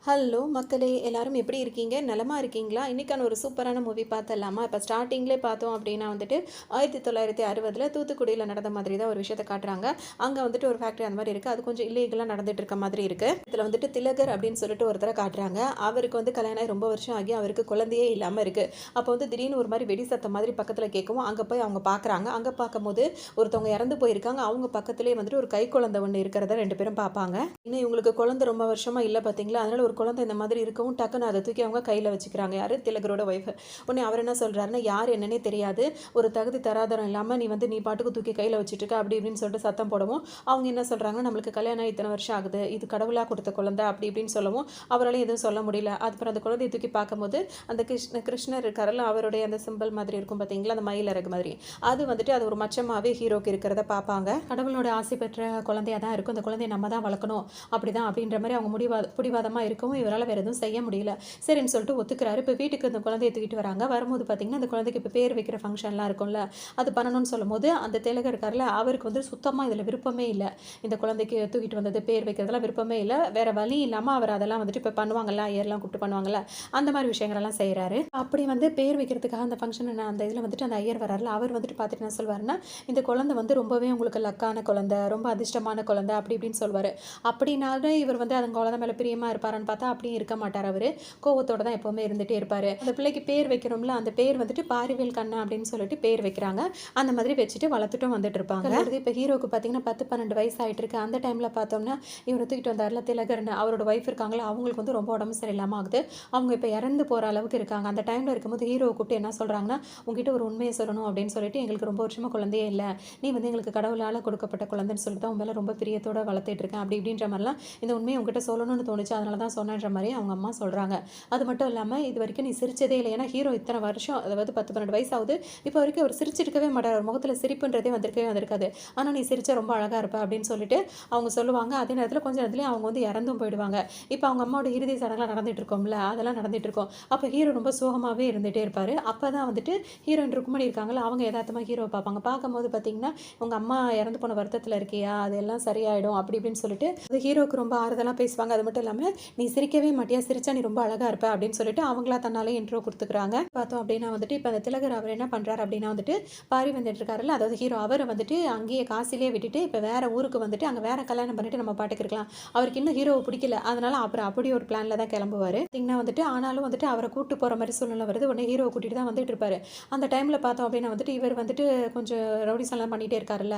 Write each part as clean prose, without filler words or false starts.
Hello மக்களே! எல்லாரும் எப்படி இருக்கீங்க? நலமா இருக்கீங்களா? இன்னைக்கான ஒரு சூப்பரான மூவி பார்த்தரலாமா? இப்ப ஸ்டார்ட்டிங்லே பார்த்தோம் அப்படின்னா வந்துட்டு, 1960ல தூத்துக்குடியில நடந்த மாதிரி தான் ஒரு விஷயத்த காட்டுறாங்க. அங்க வந்துட்டு ஒரு ஃபேக்டரி அந்த மாரி இருக்கு. அது கொஞ்சம் இல்லீகலா நடந்துட்டு இருக்க மாதிரி இருக்கு. இதுல வந்துட்டு திலகர் அப்படின்னு சொல்லிட்டு ஒருத்தர காட்டுறாங்க. அவருக்கு வந்து கல்யாணம் ஆகி ரொம்ப வருஷம் ஆகி அவருக்கு குழந்தையே இல்லாம இருக்கு. அப்போ வந்து திடீர்னு ஒரு மாரி வெடி சத்தம் மாதிரி பக்கத்துல கேட்கவும், அங்க போய் அவங்க பார்க்குறாங்க. அங்க பார்க்கும்போது ஒருத்தவங்க இறந்து போயிருக்காங்க. அவங்க பக்கத்திலேயே வந்துட்டு ஒரு குழந்தை ஒண்ணு இருக்கிறத 2 பேரும் பார்ப்பாங்க. இன்னும் இவங்களுக்கு குழந்தை ரொம்ப வருஷமா இல்ல பார்த்தீங்களா? அதனால ஒரு குழந்தை இந்த மாதிரி இருக்கவும் டக்குன்னு அத தூக்கி அவங்க கையில வச்சுக்கிறாங்க. யாரு? திலகரோட ஒய்ஃப். உடனே அவர் என்ன சொல்றாருன்னா, யார் என்னன்னே தெரியாது. ஒரு தகுதி தராதரம் இல்லாம நீ பாட்டுக்கு தூக்கி கையில வச்சுட்டுருக்க அப்படி இப்படின்னு சொல்லிட்டு சத்தம் போடவும், அவங்க என்ன சொல்றாங்கன்னா, நம்மளுக்கு கல்யாணம் ஆகி இத்தன வருஷம் ஆகுது. இது கடவுளா குடுத்த குழந்தை அப்படி இப்படின்னு சொல்லவும், அவரால எதுவும் சொல்ல முடியல. அப்புறம் அந்த குழந்தைய தூக்கி பார்க்கும்போது, அந்த கிருஷ்ணர் இருக்காருல்ல, அவருடைய அந்த சிம்பல் மாதிரி இருக்கும் பார்த்தீங்களா? அந்த மயில் இறகு மாதிரி. அது வந்துட்டு அது ஒரு மச்சமாவே ஹீரோக்கு இருக்கிறத பார்ப்பாங்க. கடவுளோட ஆசி பெற்ற குழந்தையா தான் இருக்கும். அந்த குழந்தைய நம்ம தான் வளர்க்கணும். அப்படிதான் அப்படின்ற மாரி அவங்க பிடிவாதமா இருக்கவும், இவரால வேற எதுவும் செய்ய முடியல. சரின்னு சொல்லிட்டு ஒத்துக்கிறாரு. இப்ப வீட்டுக்கு அந்த குழந்தைய தூக்கிட்டு வராங்க. வரும்போது பார்த்தீங்கன்னா, அந்த குழந்தைக்கு இப்ப பேர் வைக்கிற ஃபங்ஷன்லாம் இருக்கும்ல, அது பண்ணணும்னு சொல்லும்போது, அந்த திலகர் இருக்கார்ல, அவருக்கு வந்து சுத்தமா இதுல விருப்பமே இல்ல. இந்த குழந்தைக்கு தூக்கிட்டு வந்தது, பேர் வைக்கிறதுலாம் விருப்பமே இல்ல. வேற வழி இல்லாம அவர் அதெல்லாம் வந்துட்டு இப்ப பண்ணுவாங்கல்ல, ஐயர்லாம் கூப்பிட்டு பண்ணுவாங்கல்ல, அந்த மாரி விஷயங்களெல்லாம் செய்றாரு. அப்படி வந்து பேர் வைக்கிறதுக்காக அந்த ஃபங்ஷன் அந்த இதுல வந்துட்டு அந்த ஐயர் வரார்ல, அவர் வந்துட்டு பார்த்துட்டு என்ன சொல்வாருன்னா, இந்த குழந்தை வந்து ரொம்பவே உங்களுக்கு லக்கான குழந்தை, ரொம்ப அதிர்ஷ்டமான குழந்தை அப்படி இப்படின்னு சொல்வாரு. அப்படினாலும் இவர் வந்து அந்த குழந்தை மேல பிரியமா இருப்பாரான்னு பார்த்தா, அப்படியும் இருக்க மாட்டாரு அவரு. கோவத்தோட தான் எப்பவுமே இருந்துட்டே இருப்பாரு. அந்த பிள்ளைக்கு பேர் வைக்கிறோம்ல, அந்த பேர் வந்துட்டு பாரிவேல் கண்ணா அப்படின்னு சொல்லிட்டு பேர் வைக்கிறாங்க. அந்த மாதிரி வச்சுட்டு வளர்த்துட்டும் வந்துட்டு இருப்பாங்க. இப்ப ஹீரோக்கு பார்த்தீங்கன்னா 10, 12 வயசு ஆயிட்டு இருக்கு. அந்த டைம்ல பார்த்தோம்னா, இவர தூக்கிட்டு வந்தார்ல திலகர்னு, அவரோட ஒய்ஃப் இருக்காங்களா, அவங்களுக்கு வந்து ரொம்ப உடம்பு சரியில்லாம ஆகுது. அவங்க இப்ப இறந்து போற அளவுக்கு இருக்காங்க. அந்த டைம்ல இருக்கும்போது ஹீரோவ கூப்பிட்டு என்ன சொல்றாங்கன்னா, "உன்கிட்ட ஒரு உண்மைய சொல்லணும்" அப்படின்னு சொல்லிட்டு, "எங்களுக்கு ரொம்ப வருஷமா குழந்தையே இல்ல. நீ வந்து எங்களுக்கு கடவுளால கொடுக்கப்பட்ட குழந்தைன்னு சொல்லிட்டு தான் உன் மேல ரொம்ப பிரியத்தோட வளர்த்துட்டு இருக்கேன்." அப்படி இப்படின்ற மாரிலாம் இந்த உண்மைய உன்கிட்ட சொல்லணும்னு தோணுச்சு. அதனால தான் சொன்னேன்ற மாரி அவங்க அம்மா சொல்றாங்க. அது மட்டும் இல்லாம, இதுவரைக்கும் நீ சிரிச்சதே இல்ல. ஏன்னா ஹீரோ இத்தன வருஷம் அதாவது 10, 12 வயசு ஆகுது. இப்போ வரைக்கும் அவர் சிரிச்சிருக்கவே மாட்டாரு. அவர் முகத்துல சிரிப்புன்றதே வந்திருக்கவே வந்திருக்காது. ஆனா நீ சிரிச்சா ரொம்ப அழகா இருப்ப அப்படின்னு சொல்லிட்டு அவங்க சொல்லுவாங்க. அதே நேரத்துல கொஞ்ச நேரத்திலேயே அவங்க வந்து இறந்தும் போயிடுவாங்க. இப்போ அவங்க அம்மாவோட இறுதி சடங்குலாம் நடந்துட்டு இருக்கும்ல, அதெல்லாம் நடந்துட்டு இருக்கும். அப்ப ஹீரோ ரொம்ப சோகமாவே இருந்துட்டே இருப்பாரு. அப்பதான் வந்துட்டு ஹீரோயின் ருக்மணி இருக்காங்கல்ல, அவங்க எதார்த்தமா ஹீரோவ பார்ப்பாங்க. பார்க்கும்போது பார்த்தீங்கன்னா, "உங்க அம்மா இறந்து போன வருத்தத்துல இருக்கியா? அதெல்லாம் சரியாயிடும்." அப்படி இப்படின்னு சொல்லிட்டு அது ஹீரோவுக்கு ரொம்ப ஆறுதலா பேசுவாங்க. அது மட்டும் இல்லாம, "நீ சிரிக்கவே மாட்டியா? சிரிச்சா நீ ரொம்ப அழகா இருப்ப." அப்படின்னு சொல்லிட்டு அவங்களா தன்னாலே இன்ட்ரோ குடுத்துக்கிறாங்க. பார்த்தோம் அப்படின்னா வந்துட்டு, இப்ப அந்த திலகர் அவர் என்ன பண்றாரு அப்படின்னா வந்துட்டு, பாரி வந்துட்டு இருக்காருல்ல, அதாவது ஹீரோ அவர வந்துட்டு அங்கேயே காசிலேயே விட்டுட்டு, இப்ப வேற ஊருக்கு வந்துட்டு, அங்க வேற கல்யாணம் பண்ணிட்டு நம்ம பாட்டுக்கு இருக்கலாம். அவருக்கு இன்னும் ஹீரோவ பிடிக்கல. அதனால அப்புறம் அப்படி ஒரு பிளான்ல தான் கிளம்புவாரு. பார்த்தீங்கன்னா வந்துட்டு, ஆனாலும் வந்துட்டு அவர கூட்டு போற மாரி சூழ்நிலை வருது. உடனே ஹீரோவ கூட்டிட்டு தான் வந்துட்டு இருப்பாரு. அந்த டைம்ல பார்த்தோம் அப்படின்னா வந்துட்டு, இவர் வந்துட்டு கொஞ்சம் ரவுடிசம்லாம் பண்ணிட்டே இருக்காருல்ல,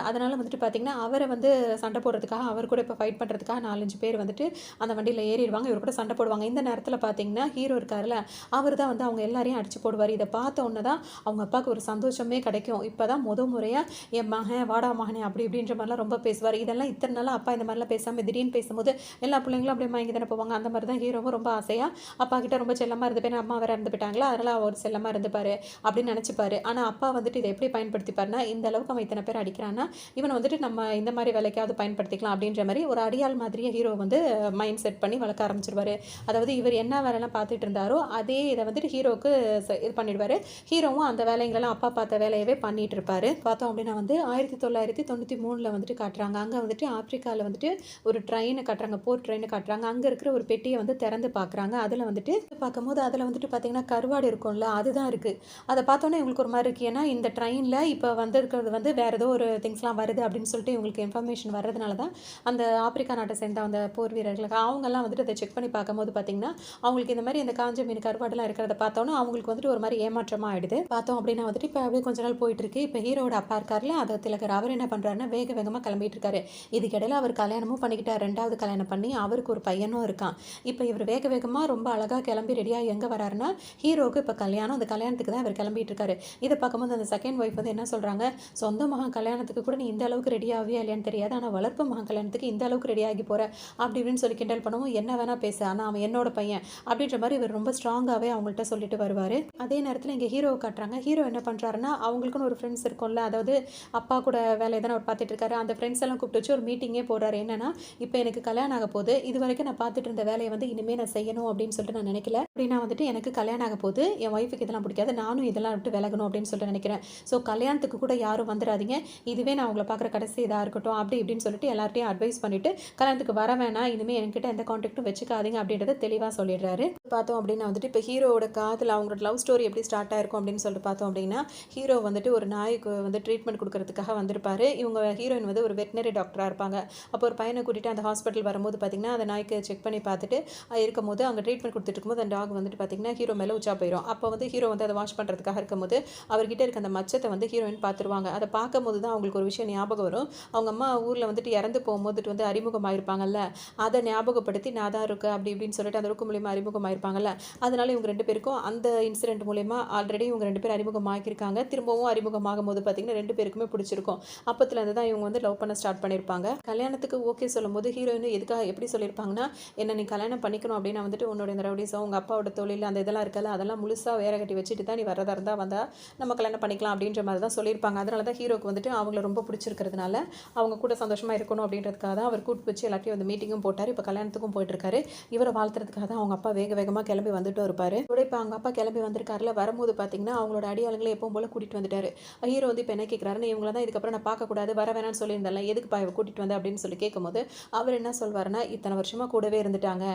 அதனால வந்துட்டு பார்த்தீங்கன்னா, அவர வந்து சண்டை போடுறதுக்காக, அவர் கூட இப்ப ஃபைட் பண்றதுக்காக 4, 5 பேர் வந்துட்டு அந்த வண்டியில ஏறிருவாங்க. இவர் கூட சண்டை போடுவாங்க. இந்த நேரத்தில பார்த்தீங்கன்னா, ஹீரோ இருக்காருல்ல, அவர் தான் வந்து அவங்க எல்லாரையும் அடிச்சு போடுவாரு. இத பார்த்த உடனே தான் அவங்க அப்பாவுக்கு ஒரு சந்தோஷமே கிடைக்கும். இப்பதான் முறையா என் மகன், வாடா மகனே அப்படி இப்படின்ற மாரிலாம் ரொம்ப பேசுவாரு. இதெல்லாம் இத்தன நாளா அப்பா இந்த மாரிலாம் பேசாம திடீர்னு பேசும்போது, எல்லா பிள்ளைங்களும் அப்படியே மயங்கி தானே போவாங்க. அந்த மாரி தான் ஹீரோவும் ரொம்ப ஆசையா அப்பா கிட்ட ரொம்ப செல்லமா இருந்துப்பேன். அம்மா வேற இறந்து போயிட்டாங்களா, அதனால அவர் செல்லமா இருந்துப்பாரு அப்படின்னு நெனச்சுப்பாரு. ஆனா அப்பா வந்துட்டு இத எப்படி பயன்படுத்திப்பாருன்னா, இந்த அளவுக்கு அவன் இத்தன பேர் அடிக்கிறான்னா, இவன வந்துட்டு நம்ம இந்த மாரி வேலைக்காவது பயன்படுத்திக்கலாம் அப்படின்ற மாரி ஒரு அடியாள் மாதிரியே ஹீரோ வந்து மைண்ட் செட் பண்ணி வளர்க்க ஆரம்பிச்சுருவாரு. அதாவது இவர் என்ன வேலைலாம் பார்த்துட்டு இருந்தாரோ, அதே இத வந்துட்டு ஹீரோவுக்கு இது பண்ணிடுவாரு. ஹீரோவும் அந்த வேலைங்களெல்லாம் அப்பா பார்த்த வேலையவே பண்ணிட்டு இருப்பாரு. பார்த்தோம் அப்படின்னா வந்து 1993ல வந்துட்டு காட்டுறாங்க. அங்க வந்துட்டு ஆப்பிரிக்கால வந்துட்டு ஒரு ட்ரெயின காட்டுறாங்க. போர் ட்ரெயின காட்டுறாங்க. அங்க இருக்கிற ஒரு பெட்டிய வந்து திறந்து பார்க்குறாங்க. அதுல வந்துட்டு பார்க்கும்போது அதுல வந்துட்டு பார்த்தீங்கன்னா, கருவாடு இருக்கும்ல, அதுதான் இருக்கு. அத பார்த்தோனே இவங்களுக்கு ஒரு மாரி இருக்கு. ஏன்னா இந்த ட்ரெயின்ல இப்ப வந்திருக்கிறது வந்து வேற ஏதோ ஒரு திங்ஸ்லாம் வருது அப்படின்னு சொல்லிட்டு இவங்களுக்கு இன்ஃபர்மேஷன் வர்றதுனால தான் அந்த ஆப்பிரிக்கா நாட்ட சேர்ந்த அந்த போர் வீரர்களுக்கு அவங்கலாம் வந்துட்டு அத செக் பண்ணி பார்க்கும்போது பார்த்தீங்கன்னா, அவங்களுக்கு இந்த மாரி அந்த காஞ்ச மீன் கருவாடுலாம் இருக்கிறத பார்த்தோனே, அவங்களுக்கு வந்துட்டு ஒரு மாரி ஏமாற்றமா ஆயிடுது. பார்த்தோம் அப்படின்னா வந்துட்டு, இப்ப அப்படியே கொஞ்ச நாள் போயிட்டுருக்கு. இப்ப ஹீரோவோட அப்பா இருக்கார்ல, அது திலகர். அவர் என்ன பண்றாருன்னா, வேக வேகமா கிளம்பிட்டு இருக்காரு. இதுக்கிடையில அவர் கல்யாணமும் பண்ணிக்கிட்டார். 2வது கல்யாணம் பண்ணி, அவருக்கு ஒரு பையனும் இருக்கான். இப்ப இவர் வேக வேகமா ரொம்ப அழகா கிளம்பி ரெடியா எங்க வராருன்னா, ஹீரோவுக்கு இப்ப கல்யாணம். அந்த கல்யாணத்துக்கு தான் இவர் கிளம்பிட்டு இருக்காரு. இத பார்க்கும்போது அந்த செகண்ட் ஒய்ஃப் வந்து என்ன சொல்றாங்க, "சொந்த மகன் கல்யாணத்துக்கு கூட நீ இந்த அளவுக்கு ரெடி ஆவியா இல்லையான்னு தெரியாது. ஆனா வளர்ப்பு மகன் கல்யாணத்துக்கு இந்த அளவுக்கு ரெடி ஆகி போற." அப்படி இப்படின்னு சொல்லி கிண்டல் பண்ணவும், "என்ன வேணா பேசு. ஆனா அவன் என்னோட பையன்." அப்படின்ற மாரி இவர் ரொம்ப ஸ்ட்ராங்காவே அவங்கள்ட்ட சொல்லிட்டு வருவாரு. அதே நேரத்துல இங்க ஹீரோவ காட்டுறாங்க. ஹீரோ என்ன பண்றாருன்னா, அவங்களுக்குன்னு ஒரு ஃப்ரெண்ட்ஸ் இருக்கும்ல, அதாவது அப்பா கூட வேலைய தானே அவர் பார்த்துட்டு இருக்காரு. அந்த ஃப்ரெண்ட்ஸ் எல்லாம் கூப்பிட்டு வச்சு ஒரு மீட்டிங்கே போடுறாரு. என்னன்னா, "இப்ப எனக்கு கல்யாணம் ஆக போகுது. இதுவரைக்கும் நான் பார்த்துட்டு இருந்த வேலைய வந்து இனிமே நான் செய்யணும் அப்படின்னு சொல்லிட்டு நான் நினைக்கல. அப்படின்னா வந்துட்டு எனக்கு கல்யாணம் ஆக போகுது. என் ஒய்ஃப்க்கு இதெல்லாம் பிடிக்காது. நானும் இதெல்லாம் விட்டு விலகணும் அப்படின்னு சொல்லிட்டு நினைக்கிறேன். ஸோ கல்யாணத்துக்கு கூட யாரும் வந்துராதீங்க. இதுவே நான் உங்கள பார்க்குற கடைசி இதா இருக்கட்டும்." அப்படி இப்படின்னு சொல்லிட்டு எல்லார்ட்டயும் அட்வைஸ் பண்ணிட்டு, "கல்யாணத்துக்கு வர வேணாம். இனிமே என்கிட்ட எந்த எந்த கான்டாக்ட்டும் வச்சுக்காதீங்க அப்படின்றத தெளிவாக சொல்லிடுறாரு. பார்த்தோம் அப்படின்னா வந்துட்டு இப்போ ஹீரோவோட காதல் அவங்களோட லவ் ஸ்டோரி எப்படி ஸ்டார்ட் ஆயிருக்கும் அப்படின்னு சொல்லிட்டு பார்த்தோம் அப்படின்னா, ஹீரோ வந்துட்டு ஒரு நாய்க்கு வந்து ட்ரீட்மெண்ட் கொடுக்கறதுக்காக வந்திருப்பாரு. இவங்க ஹீரோயின் வந்து ஒரு வெட்டினரி டாக்டராக இருப்பாங்க. அப்போ ஒரு பையனை கூட்டிட்டு அந்த ஹாஸ்பிட்டல் வரும்போது பார்த்தீங்கன்னா, அந்த நாய்க்கு செக் பண்ணி பார்த்துட்டு இருக்கும்போது அங்கே ட்ரீட்மெண்ட் கொடுத்துட்டு இருக்கும்போது அந்த டாக் வந்துட்டு பார்த்தீங்கன்னா ஹீரோ மேலே உச்சா போயிடும். அப்போ வந்து ஹீரோ வந்து அதை வாஷ் பண்ணுறதுக்காக இருக்கும்போது அவர்கிட்ட இருக்க அந்த மச்சத்தை வந்து ஹீரோயின் பார்த்துருவாங்க. அதை பார்க்கும்போது தான் அவங்களுக்கு ஒரு விஷயம் ஞாபகம் வரும். அவங்க அம்மா ஊரில் வந்துட்டு இறந்து போகும்போதுட்டு வந்து அறிமுகமாயிருப்பாங்கல்ல, அதை ஞாபகப்படுத்தி நான் தான் இருக்கேன் அப்படி இப்படின்னு சொல்லிட்டு அந்த ருக்கு மூலியமாக அறிமுகமாயிருப்பாங்கல்ல. அதனால இவங்க 2 பேருக்கும் அந்த இன்சிடென்ட் மூலியமா ஆல்ரெடி இவங்க 2 பேரும் அறிமுகமாக்கியிருக்காங்க. திரும்பவும் அறிமுகமாகும்போது பார்த்தீங்கன்னா 2 பேருக்குமே பிடிச்சிருக்கும். அப்பத்துலேருந்து தான் இவங்க வந்து லவ் பண்ண ஸ்டார்ட் பண்ணியிருப்பாங்க. கல்யாணத்துக்கு ஓகே சொல்லும்போது ஹீரோயின் எதுக்காக எப்படி சொல்லியிருப்பாங்கன்னா, என்ன நீ கல்யாணம் பண்ணிக்கணும் அப்படின்னா வந்துட்டு உன்னோட இந்த ரவுடிசம், உங்கள் அப்பாவோட தொழில் அந்த இதெல்லாம் இருக்கல, அதெல்லாம் முழுசாக வேற கட்டி வச்சுட்டு தான் நீ வரதா இருந்தால் வந்தால் நம்ம கல்யாணம் பண்ணிக்கலாம் அப்படின்ற மாதிரி தான் சொல்லியிருப்பாங்க. அதனால தான் ஹீரோக்கு வந்துட்டு அவங்கள ரொம்ப பிடிச்சிருக்கிறதுனால அவங்க கூட சந்தோஷமாக இருக்கணும் அப்படின்றதுக்காக தான் அவர் கூட்டு வச்சு எல்லாத்தையும் வந்து மீட்டிங்கும் போட்டார். இப்போ கல்யாணத்துக்கும் போயிட்டுருக்காரு. இவரை வாழ்த்துறதுக்காக தான் அவங்க அப்பா வேக வேகமாக கிளம்பி வந்துட்டு இருப்பார். கூட இப்போ அவங்க அப்பா கிளம்பி வந்திருக்காருல, வரும்போது பார்த்தீங்கன்னா அவங்களோட அடியாளுங்களை எப்பவும் போல கூட்டிகிட்டு வந்துட்டாரு. ஹீரோ வந்து இப்போ என்ன கேட்குறாருன்னு, இவங்கள தான் இதுக்கப்புறம் நான் பார்க்கக்கூடாது வர வேணான்னு சொல்லியிருந்தேன், எதுக்கு பா கூட்டிகிட்டு வந்து அப்படின்னு சொல்லி கேட்கும்போது அவர் என்ன சொல்வாருன்னா, இத்தனை வருஷமாக கூடவே இருந்துட்டாங்க,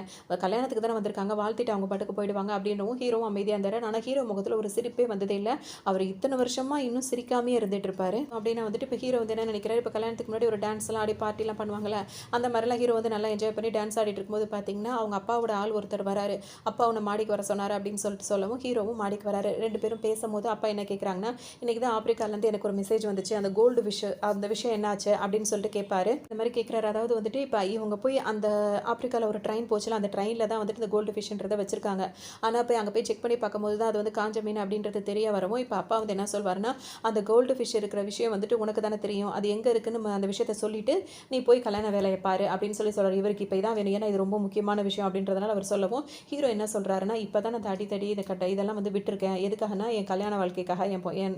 கல்யாணத்துக்கு தானே வந்திருக்காங்க, வாழ்த்திட்டு அவங்க பாட்டுக்கு போயிடுவாங்க அப்படின்னவும் ஹீரோவும் அமைதியாக இருந்தார். ஆனால் ஹீரோ முகத்தில் ஒரு சிரிப்பே வந்ததே இல்லை. அவர் இத்தனை வருஷமா இன்னும் சிரிக்காமே இருந்துட்டு இருப்பாரு. அப்படின்னா வந்துட்டு இப்போ ஹீரோ வந்து என்ன நினைக்கிறாரு, இப்போ கல்யாணத்துக்கு முன்னாடி ஒரு டான்ஸ் எல்லாம் ஆடி பார்ட்டிலாம் பண்ணுவாங்கல்ல, அந்த மாதிரிலாம் ஹீரோ வந்து நல்லா என்ஜாய் பண்ணி டான்ஸ் ஆடிட்டு இருக்கும்போது பார்த்தீங்கன்னா அவங்க அப்பாவோட ஆள் ஒருத்தர் வராரு. அப்பா அவனை மாடிக்கு வர சொன்னார் அப்படின்னு சொல்லிட்டு சொல்லவும் ஹீரோவும் மாடிக்கு வராரு. 2 பேரும் பேசும்போது அப்பா என்ன கேட்குறாங்கன்னா, இன்னைக்கு தான் ஆப்பிரிக்காலேருந்து எனக்கு ஒரு மெசேஜ் வந்துச்சு, அந்த கோல்டு விஷயம் அந்த விஷயம் என்னாச்சு அப்படின்னு சொல்லிட்டு கேட்பாரு. இந்த மாதிரி கேட்குறாரு. அதாவது வந்துட்டு இப்போ இவங்க போய் அந்த ஆப்பிரிக்காவில் ஒரு ட்ரெயின் போச்சுல, அந்த ட்ரெயினில் தான் வந்துட்டு இந்த கோல்டு ஃபிஷ்ன்றதை வச்சிருக்காங்க. ஆனால் போய் அங்கே போய் செக் பண்ணி பார்க்கும்போது தான் அது வந்து காஞ்ச மீன் அப்படின்றது தெரிய வரவும் இப்போ அப்பா வந்து என்ன சொல்வாருன்னா, அந்த கோல்டு ஃபிஷ் இருக்கிற விஷயம் வந்துட்டு உனக்கு தானே தெரியும், அது எங்கே இருக்குன்னு அந்த விஷயத்த சொல்லிட்டு நீ போய் கல்யாண வேலையை பாரு அப்படின்னு சொல்லி சொல்கிறார். இவருக்கு இப்போ இதான் வேணும், ஏன்னா இது ரொம்ப முக்கியமான விஷயம் அப்படின்றதுனால அவர் சொல்லவும் ஹீரோ என்ன சொல்கிறாருன்னா, இப்போ தான் நான் தடி இதை கட்ட இதெல்லாம் வந்து விட்டுருக்கேன், எதுக்காகனா என் கல்யாண வாழ்க்கைக்காக,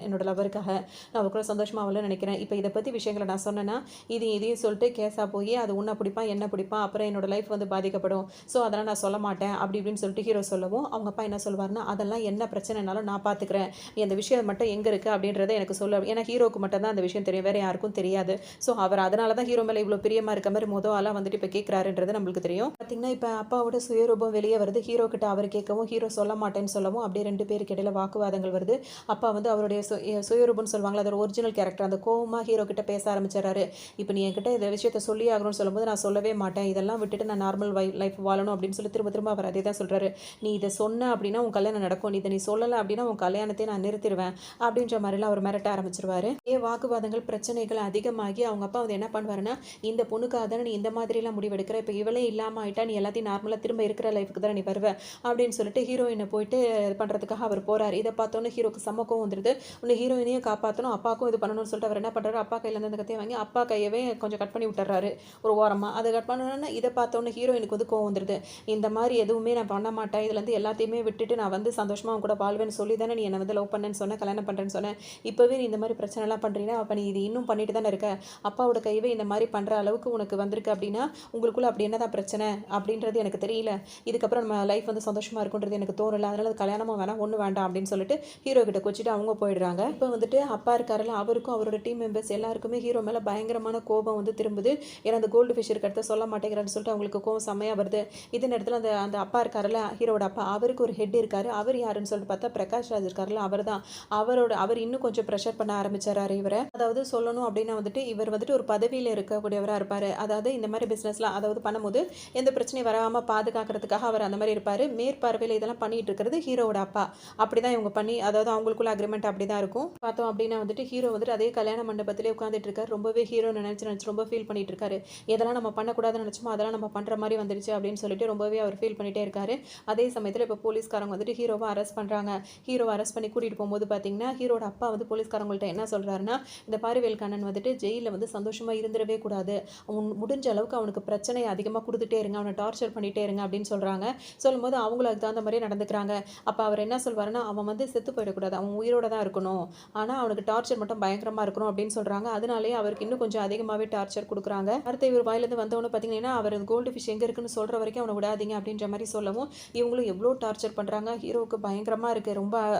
என்னோட லவருக்காக நான் அவருக்குள்ள சந்தோஷமாக ஆகலன்னு நினைக்கிறேன். இப்போ இதை பற்றி விஷயங்களை நான் சொன்னேன்னா இதையும் சொல்லிட்டு கேஸாக போய் அது உன்னை பிடிப்பான் என்ன பிடிப்பான், அப்புறம் என்னோட லைஃப் வந்து பாதிக்கப்படும், ஸோ அதெல்லாம் நான் சொல்ல மாட்டேன் அப்படி இப்படின்னு சொல்லிட்டு ஹீரோ சொல்லவும் அவங்க அப்பா என்ன சொல்வார்னா, அதெல்லாம் என்ன பிரச்சனைனாலும் நான் பார்த்துக்கிறேன், நீ அந்த விஷயம் மட்டும் எங்கே இருக்குது அப்படின்றத எனக்கு சொல்ல. ஏன்னா ஹீரோக்கு மட்டும் தான் அந்த விஷயம் தெரியும், வேறு யாருக்கும் தெரியாது. ஸோ அவர் அதனால தான் ஹீரோ மேலே இவ்வளோ பிரியமாக இருக்க மாதிரி ஆளாக வந்துட்டு இப்போ கேட்குறாருன்றது நம்மளுக்கு தெரியும். பார்த்தீங்கன்னா இப்போ அப்பாவோட சுயரூபம் வெளியே வருது. ஹீரோ கிட்ட அவர் கேட்கவும் ஹீரோ சொல்ல மாட்டேன்னு சொல்லவும் அப்படியே 2 பேருக்கு இடையில வாக்குவாதங்கள் வருது. அப்பா வந்து அவருடைய சுயரூபம்னு சொல்லுவாங்களா, அதோட ஒரிஜினல் கேரக்டர் அந்த கோவமாக ஹீரோ கிட்ட பேச ஆரம்பிச்சிடறாரு. இப்போ நீ என்கிட்ட இந்த விஷயத்த சொல்லி ஆகணும்னு சொல்லும்போது நான் சொல்லவே மாட்டேன், இதெல்லாம் விட்டுட்டு நான் நார்மல் லைஃப் வாழணும் அப்படின்னு சொல்லி திரும்ப திரும்ப அவர் அதே தான் சொல்கிறாரு. நீ இதை சொன்ன அப்படின்னா உன் கல்யாணம் நடக்கும், நீ இதை நீ சொல்லலை அப்படின்னா உன் கல்யாணத்தை நான் நிறுத்திடுவேன் அப்படின்ற மாதிரிலாம் அவர் மிரட்ட ஆரம்பிச்சிருவாரு. வாக்குவாதங்கள் பிரச்சனைகள் அதிகமாகி அவங்க அப்பா வந்து என்ன பண்ணுவாருன்னா, இந்த பொண்ணுக்காக தானே நீ இந்த மாதிரிலாம் முடிவெடுக்கிற, இப்போ இவளே இல்லாமல் ஆயிட்டா நீ எல்லாத்தையும் நார்மலாக திரும்ப இருக்கிற லைஃபுக்கு தானே நீ வருவ அப்படின்னு சொல்லிட்டு ஹீரோயினை போயிட்டு இது பண்ணுறதுக்காக அவர் போகிறார். இதை பார்த்தோன்னே ஹீரோக்கு சமக்கம் வந்துடுது. ஒன்று ஹீரோயினையும் காப்பாற்றணும், அப்பாவுக்கும் இது பண்ணணும்னு சொல்லிட்டு அவர் என்ன பண்ணுறாரு, அப்பா கையிலேருந்து அந்த கத்தையை வாங்கி அப்பா கையவே கொஞ்சம் கட் பண்ணி விட்டுறாரு ஒரு ஓரமாக. அதை கட் பண்ணணுன்னா இதை பார்த்தோன்னே ஹீரோயினுக்கு வந்து கோவம் வந்துடுது. இந்த மாதிரி எதுவுமே நான் பண்ண மாட்டேன், இதுலேருந்து எல்லாத்தையுமே விட்டுட்டு நான் வந்து சந்தோஷமாக அவங்க கூட வாழ்வேன்னு சொல்லி தானே நீ என்னை வந்து லவ் பண்ணேன்னு சொன்னேன், கல்யாணம் பண்ணுறேன்னு சொன்னேன், இப்போவே நீ இந்த மாதிரி பிரச்சனைலாம் பண்ணுறீங்கன்னா அப்போ நீ இது இன்னும் பண்ணிட்டு தானே இருக்க, அப்பாவோட கையவே இந்த மாதிரி பண்ணுற அளவுக்கு உனக்கு வந்திருக்கு அப்படின்னா உங்களுக்குள்ள அப்படி என்னதான் பிரச்சனை அப்படின்றது எனக்கு தெரியல, இதுக்கப்புறம் நம்ம லைஃப் வந்து சந்தோஷமாக இருக்குன்றது எனக்கு தோணலை, அதனால அது கல்யாணமாக வேணாம் ஒன்றும் வேண்டாம் அப்படின்னு சொல்லிட்டு ஹீரோ கிட்ட கொச்சிட்டு அவங்க போயிடுறாங்க. இப்போ வந்துட்டு அப்பா இருக்காருல, அவருக்கும் அவரோட டீம் மெம்பர்ஸ் எல்லாருக்குமே ஹீரோ மேலே பயங்கரமான கோபம் வந்து திரும்புது. ஏன்னா அந்த கோல்டு ஃபிஷ் இருக்கிறத சொல்ல மாட்டேங்கிறான்னு சொல்லிட்டு அவங்களுக்கு கோவம் செம்மையாக வருது. இதே நேரத்தில் அந்த அந்த அப்பா இருக்காருல்ல, ஹீரோட அப்பா, அவருக்கு ஒரு ஹெட் இருக்காரு. அவர் யாருன்னு சொல்லிட்டு பார்த்தா பிரகாஷ் ராஜ் இருக்காருல்ல, அவர் தான். அவர் இன்னும் கொஞ்சம் ப்ரெஷர் பண்ண ஆரம்பிச்சாரு இவரை. அதாவது சொல்லணும் அப்படின்னா வந்துட்டு இவர் வந்துட்டு ஒரு பதவியில் இருக்கக்கூடியவராக இருப்பார். அதாவது இந்த மாதிரி பிஸ்னஸ்லாம் அதாவது பண்ணும்போது எந்த பிரச்சனையும் வராமல் பாதுகாக்கிறதுக்காக அவர் அந்த மாதிரி இருப்பார். மேற்பார்வையில் இதெல்லாம் பண்ணிட்டு இருக்கிறது ஹீரோட அப்பா. அப்படி தான் இவங்க பண்ணி, அதாவது அவங்களுக்குள்ள அக்ரிமெண்ட் அப்படி தான் இருக்கும். பார்த்தோம் அப்படின்னா வந்துட்டு ஹீரோ வந்துட்டு அதே கல்யாண மண்டபத்திலே உட்காந்துட்டு இருக்காரு. ரொம்பவே ஹீரோ நினச்சி ரொம்ப ஃபீல் பண்ணிட்டு இருக்காரு. எதெல்லாம் நம்ம பண்ணக்கூடாதுன்னு நினச்சோமோ அதெல்லாம் நம்ம பண்ணுற மாதிரி வந்துடுச்சு அப்படின்னு சொல்லிட்டு ரொம்பவே அவர் ஃபீல் பண்ணிட்டே இருக்காரு. அதே சமயத்தில் இப்போ போலீஸ்காரங்க வந்துட்டு ஹீரோவை அரெஸ்ட் பண்ணுறாங்க. ஹீரோவை அரெஸ்ட் பண்ணி கூட்டிகிட்டு போகும்போது பார்த்தீங்கன்னா ஹீரோட அப்பா வந்து போலீஸ்காரங்கள்ட்ட என்ன சொல்கிறாருன்னா, இந்த பாரிவேல் கண்ணன் வந்துட்டு ஜெயிலில் வந்து சந்தோஷமாக இருந்துடவே கூடாது, அவன் முடிஞ்ச அளவுக்கு அவனுக்கு பிரச்சனையை அதிகமாக கொடுத்துட்டே இருங்க, அவனை டார்ச்சர் பண்ணிகிட்டே இருங்க அப்படின்னு சொல்கிறாங்க. சொல்லும்போது அவங்களும் அதுக்கு தகுந்த மாதிரி நடந்துக்கிறாங்க. அப்போ அவர் என்ன சொல்வாருன்னா, அவன் வந்து செத்து போயிடக்கூடாது, அவன் உயிரோட தான் இருக்கணும், ஆனால் அவனுக்கு டார்ச்சர் மட்டும் பயங்கரமாக இருக்கணும் அப்படின்னு சொல்கிறாங்க. அதனாலேயே அவருக்கு இன்னும் கொஞ்சம் அதிகமாகவே டார்ச்சர் கொடுக்குறாங்க. அடுத்த இவர் வாயிலேருந்து வந்தவொன்னு பார்த்தீங்கன்னா, அவர் கோல்டு ஃபிஷ் எங்கே இருக்குன்னு சொல்கிற வரைக்கும் அவனை விடாதீங்க அப்படின்ற மாதிரி சொல்லவும் இவங்களும் எவ்வளோ டார்ச்சர் பண்ணுறாங்க. ஹீரோவுக்கு பயங்கரமாக இருக்குது.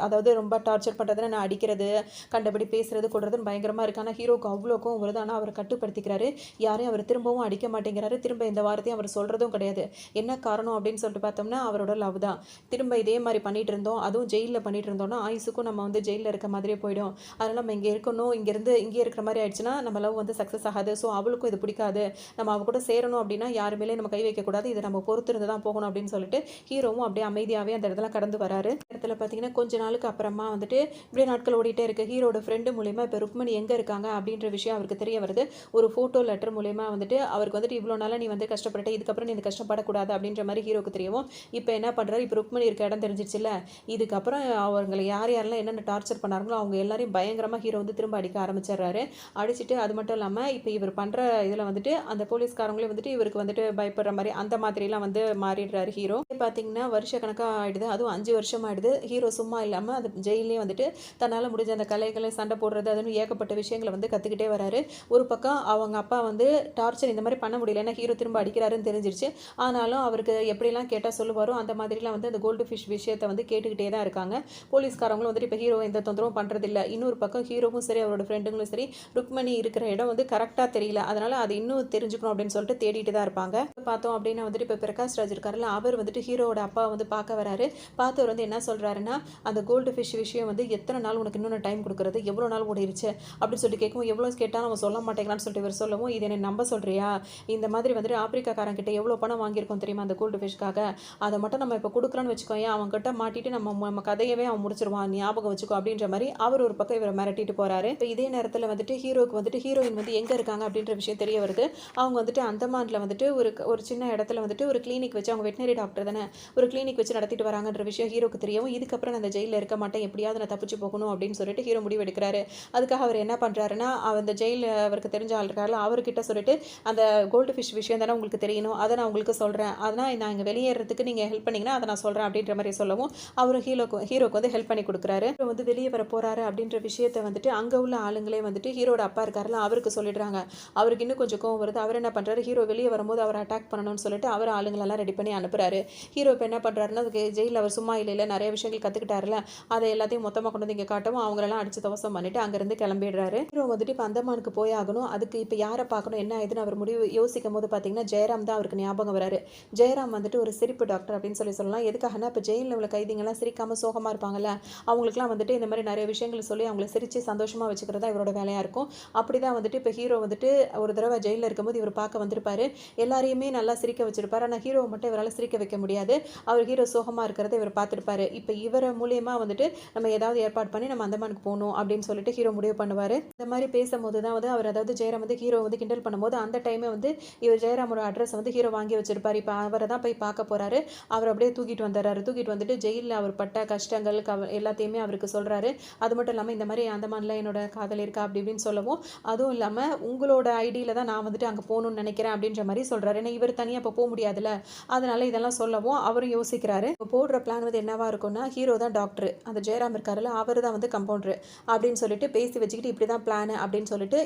அதாவது ரொம்ப டார்ச்சர் பண்ணுறதுன்னு நான் அடிக்கிறது, கண்டபடி பேசுறது கொள்றதுன்னு பயங்கரமாக இருக்குது. ஆனால் ஹீரோவுக்கு அவ்வளோக்கும் வருது. ஆனால் அவரை கட்டுப்படுத்திக்கிறாரு. யாரையும் அவர் திரும்பவும் அடிக்க மாட்டேங்கிறாரு. திரும்ப இந்த வார்த்தையும் அவர் சொல்கிறதும் கிடையாது. என்ன காரணம் அப்படின்னு சொல்லிட்டு பார்த்தோம்னா அவரோட லவ் தான். திரும்ப இதே மாதிரி பண்ணிட்டு இருந்தோம், அதுவும் ஜெயிலில் பண்ணிட்டு இருந்தோம்னா ஆயுசுக்கும் நம்ம வந்து ஜெயிலில் இருக்க மாதிரியே போயிடும். அதனால் நம்ம இங்கே இருக்கணும், இங்கேருந்து இங்கே இருக்கிற மாதிரி ஆயிடுச்சுன்னா நம்ம லவ் வந்து சக்ஸஸ் ஆகாது. ஸோ அவளுக்கும் இது பிடிக்காது. நம்ம அவ கூட சேரணும் அப்படின்னா யார் மேலேயும் நம்ம கை வைக்கக்கூடாது, இதை நம்ம பொறுத்து இருந்து தான் போகணும் அப்படின்னு சொல்லிட்டு ஹீரோவும் அப்படியே அமைதியாகவே அந்த இடத்துல கடந்து வராரு. இடத்துல பார்த்தீங்கன்னா கொஞ்ச நாளுக்கு அப்புறமா வந்துட்டு இப்படியே நாட்கள் ஓடிட்டே இருக்கு. ஹீரோட ஃப்ரெண்டு மூலியமா இப்போ ருக்மணி எங்கே இருக்காங்க அப்படின்ற விஷயம் அவருக்கு தெரிய வருது. ஒரு ஃபோட்டோ லெட்டர் மூலியமா வந்துட்டு அவருக்கு வந்துட்டு இவ்வளோ நாளாக நீ வந்து கஷ்டப்பட்ட, இதுக்கப்புறம் நீ இந்த கஷ்டப்படக்கூடாது அப்படின்ற மாதிரி ஹீரோக்கு தெரியவும் இப்போ என்ன பண்ணுறாரு, இப்போ ருக்மணி இருக்க இடம் தெரிஞ்சிச்சுல்ல, இதுக்கப்புறம் அவங்களை யார் யாரெல்லாம் என்னென்ன டார்ச்சர் பண்ணாங்களோ அவங்க எல்லாரையும் பயங்கரமாக ஹீரோ வந்து திரும்ப அடிக்க ஆரம்பிச்சிடுறாரு. அடிச்சுட்டு அது மட்டும் இல்லாமல் இப்போ இவர் பண்ணுற இதில் வந்துட்டு அந்த போலீஸ்காரங்களே வந்துட்டு இவருக்கு வந்துட்டு பயப்படுற மாதிரி அந்த மாதிரிலாம் வந்து மாறிடுறாரு ஹீரோ. பார்த்தீங்கன்னா வருஷ கணக்காக ஆகிடுது, அதுவும் 5 வருஷம் ஆகிடுது. ஹீரோ சும்மா இல்லாமல் அந்த ஜெயிலே வந்துட்டு தன்னால் முடிஞ்ச அந்த கலைகளை சண்டை போடுறது அதுன்னு ஏகப்பட்ட விஷயங்களை வந்து கற்றுக்கிட்டே வராரு. ஒரு பக்கம் அவங்க அப்பா வந்து டார்ச்சர் இந்த மாதிரி பண்ண முடியல, ஏன்னா ஹீரோ திரும்ப அடிக்கிறாருன்னு தெரிஞ்சிருச்சு. ஆனாலும் அவருக்கு எப்படிலாம் கேட்டால் சொல்லுவாரோ அந்த மாதிரிலாம் வந்து அந்த கோல்டு ஃபிஷ் விஷயத்தை வந்து கேட்டுக்கிட்டே தான் இருக்காங்க. போலீஸ்காரங்களும் வந்துட்டு இப்போ ஹீரோ எந்த தொந்தரவும் பண்ணுறதில்ல. இன்னொரு பக்கம் ஹீரோவும் சரி அவரோட ஃப்ரெண்டுங்களும் சரி ருக்மணி இருக்கிற இடம் வந்து கரெக்டாக தெரியல, அதனால் அது இன்னும் தெரிஞ்சுக்கணும் அப்படின்னு சொல்லிட்டு தேடிட்டு தான் இருப்பாங்க. பார்த்தோம் அப்படின்னா வந்துட்டு இப்போ பிரகாஷ் ராஜ் இருக்காருல்ல, அவர் வந்துட்டு ஹீரோவோட அப்பா வந்து பார்க்க வராரு. பார்த்தவர் வந்து என்ன சொல்கிறாருன்னா, அந்த கோல்டு ஃபிஷ் விஷயம் வந்து எத்தனை நாள் உனக்கு இன்னொன்று டைம் கொடுக்குறது, எவ்வளோ நாள் ஓடிடுச்சு அப்படின்னு சொல்லிட்டு கேட்கவும், எவ்வளோ கேட்டாலும் அவன் சொல்ல மாட்டேங்கிறான்னு சொல்லிட்டு இவர் சொல்லவும், இது என்ன நம்ப சொல்கிறியா, இந்த மாதிரி வந்துட்டு ஆப்பிரிக்காக்காரங்கிட்ட எவ்வளோ பணம் வாங்கியிருக்கோம் தெரியுமா அந்த கோல்டு ஃபிஷ்க்காக, அதை மட்டும் நம்ம இப்போ கொடுக்குறோன்னு வச்சுக்கோங்க, அவன் கிட்ட மாட்டிட்டு நம்ம கதையவே அவன் முடிச்சிருவான், ஞாபகம் வச்சுக்கோ அப்படின்ற மாதிரி அவர் ஒரு பக்கம் இவரை மிரட்டிட்டு போறாரு. இப்போ இதே நேரத்தில் வந்துட்டு ஹீரோக்கு வந்துட்டு ஹீரோயின் வந்து எங்கே இருக்காங்க அப்படின்ற விஷயம் தெரிய வருது. அவங்க வந்துட்டு அந்தமான்ல வந்துட்டு ஒரு சின்ன இடத்துல வந்துட்டு ஒரு கிளினிக் வச்சு, அவங்க வெட்டினரி டாக்டர் தானே, ஒரு கிளினிக் வச்சு நடத்திட்டு வராங்கன்ற விஷயம் ஹீரோக்கு தெரியவும், இதுக்கப்புறம் நான் அந்த ஜெயிலில் இருக்க மாட்டேன், எப்படியாவது நான் தப்பிச்சு போகணும் அப்படின்னு சொல்லிட்டு ஹீரோ முடிவு எடுக்கிறாரு. அதுக்காக அவர் என்ன பண்ணுறாருன்னா, அந்த ஜெயிலில் அவருக்கு தெரிஞ்ச ஆள் இருக்காருல அவர்கிட்ட சொல்லிட்டு, அந்த கோல்டு ஃபிஷ் விஷயம் தானே உங்களுக்கு தெரியணும், அதை நான் உங்களுக்கு சொல்கிறேன், அதனால் நான் இங்கே வெளியேறதுக்கு நீங்கள் ஹெல்ப் பண்ணிங்கன்னா அதை நான் சொல்கிறேன் அப்படின்ற மாதிரி சொல்லவும், அவர் ஹீரோக்கு வந்து ஹெல்ப் பண்ணி கொடுக்குறாரு. ஹீரோ வந்து வெளியே வர போகிறாரு அப்படின்ற விஷயத்தை வந்துட்டு அங்கே உள்ள ஆளுங்களே வந்துட்டு ஹீரோட அப்பா இருக்காருல அவருக்கு சொல்லிடுறாங்க. அவருக்கு இன்னும் கொஞ்சம் கோவம் வருது. அவர் என்ன பண்ணுறாரு, ஹீரோ வெளியே வரும்போது அவர் அட்டாக் பண்ணணும்னு சொல்லிட்டு அவர் ஆளுங்களெல்லாம் ரெடி பண்ணி அனுப்புறாரு. ஹீரோ இப்போ என்ன பண்ணுறாருன்னா, அதுக்கு ஜெயிலில் அவர் சும்மா இல்லை நிறைய விஷயங்கள் கற்றுக்கிட்டாருல, அதை எல்லாத்தையும் மொத்தமாக கொண்டு வந்து இங்கே காட்டவும் அவங்களெல்லாம் அடிச்சு துவசம் பண்ணிட்டு அங்கேருந்து கிளம்பிடுறாரு. ஹீரோ வந்துட்டு இப்போ அந்தமானுக்கு போய் ஆகணும். அதுக்கு இப்போ யாரை பார்க்கணும் என்ன ஆகுதுன்னு அவர் முடிவு யோசிக்கும் போது பார்த்தீங்கன்னா ஜெயராம் தான் அவருக்கு ஞாபகம் வராரு. ஜெயராம் வந்துட்டு ஒரு சிரிப்பு டாக்டர் அப்படின்னு சொல்லலாம். எதுக்காகனா இப்போ ஜெயிலில் உள்ள கைதிங்கெல்லாம் சிரிக்காமல் சோகமாக இருப்பாங்கல்ல, அவங்களுக்குலாம் வந்துட்டு இந்த மாதிரி நிறைய விஷயங்கள் சொல்லி அவங்கள சிரித்து சந்தோஷமாக வச்சுக்கிறதா இவரோட வேலையாக இருக்கும். அப்படி தான் வந்துட்டு இப்போ ஹீரோ வந்துட்டு ஒரு தடவை ஜெயிலில் இருக்கும்போது இவர் பார்க்க வந்திருப்பாரு. எல்லாரையுமே நல்லா சிரிக்க வச்சிருப்பாரு. ஆனால் ஹீரோவை மட்டும் இவரால் சிரிக்க வைக்க முடியாது. அவர் ஹீரோ சோகமாக இருக்கிறத இவர் பார்த்துருப்பாரு. இப்போ இவரை மூலியமாக வந்துட்டு நம்ம ஏதாவது ஏற்பாடு பண்ணி நம்ம அந்தமானுக்கு போகணும் அப்படின்னு சொல்லிட்டு ஹீரோ முடிவு பண்ணுவார். இந்த மாதிரி பேசும்போது தான் வந்து அவர் அதாவது ஜெயராம் வந்து ஹீரோ வந்து கிண்டல் பண்ணும்போது அந்த டைமே வந்து இவர் ஜெயராமோட அட்ரஸ் வந்து ஹீரோ வாங்கி வச்சிருப்பாரு. இப்போ அவரை தான் போய் பார்க்க போறாரு. அவர் அப்படியே தூக்கிட்டு வந்துடுறாரு. தூக்கிட்டு வந்துட்டு ஜெயிலில் அவர் பட்ட கஷ்டங்கள் எல்லாத்தையுமே அவருக்கு சொல்றாரு. அது மட்டும் இல்லாமல் இந்த மாதிரி அந்தமான்ல என்னோட காதல் இருக்கா அப்படி இப்படின்னு சொல்லவும், அதுவும் இல்லாமல் உங்களோட ஐடியில தான் நான் வந்துட்டு அங்கே போகணும்னு நினைக்கிறேன் அப்படின்ற மாதிரி சொல்றாரு. ஏன்னா இவர் தனியாக இப்போ போக முடியாதுல்ல, அதனால இதெல்லாம் சொல்லவும் அவரும் யோசிக்கிறாரு. இப்போ போடுற பிளான் வந்து என்னவா இருக்கும்னா, ஹீரோ தான் டாக்டர், அந்த ஜெயராம் இருக்காருல்ல அவர் தான் வந்து கம்பவுண்டர் அப்படின்னு சொல்லிட்டு பேசி வச்சுக்கிட்டு இப்படி தான் பிளான் அப்படின்னு சொல்லிட்டு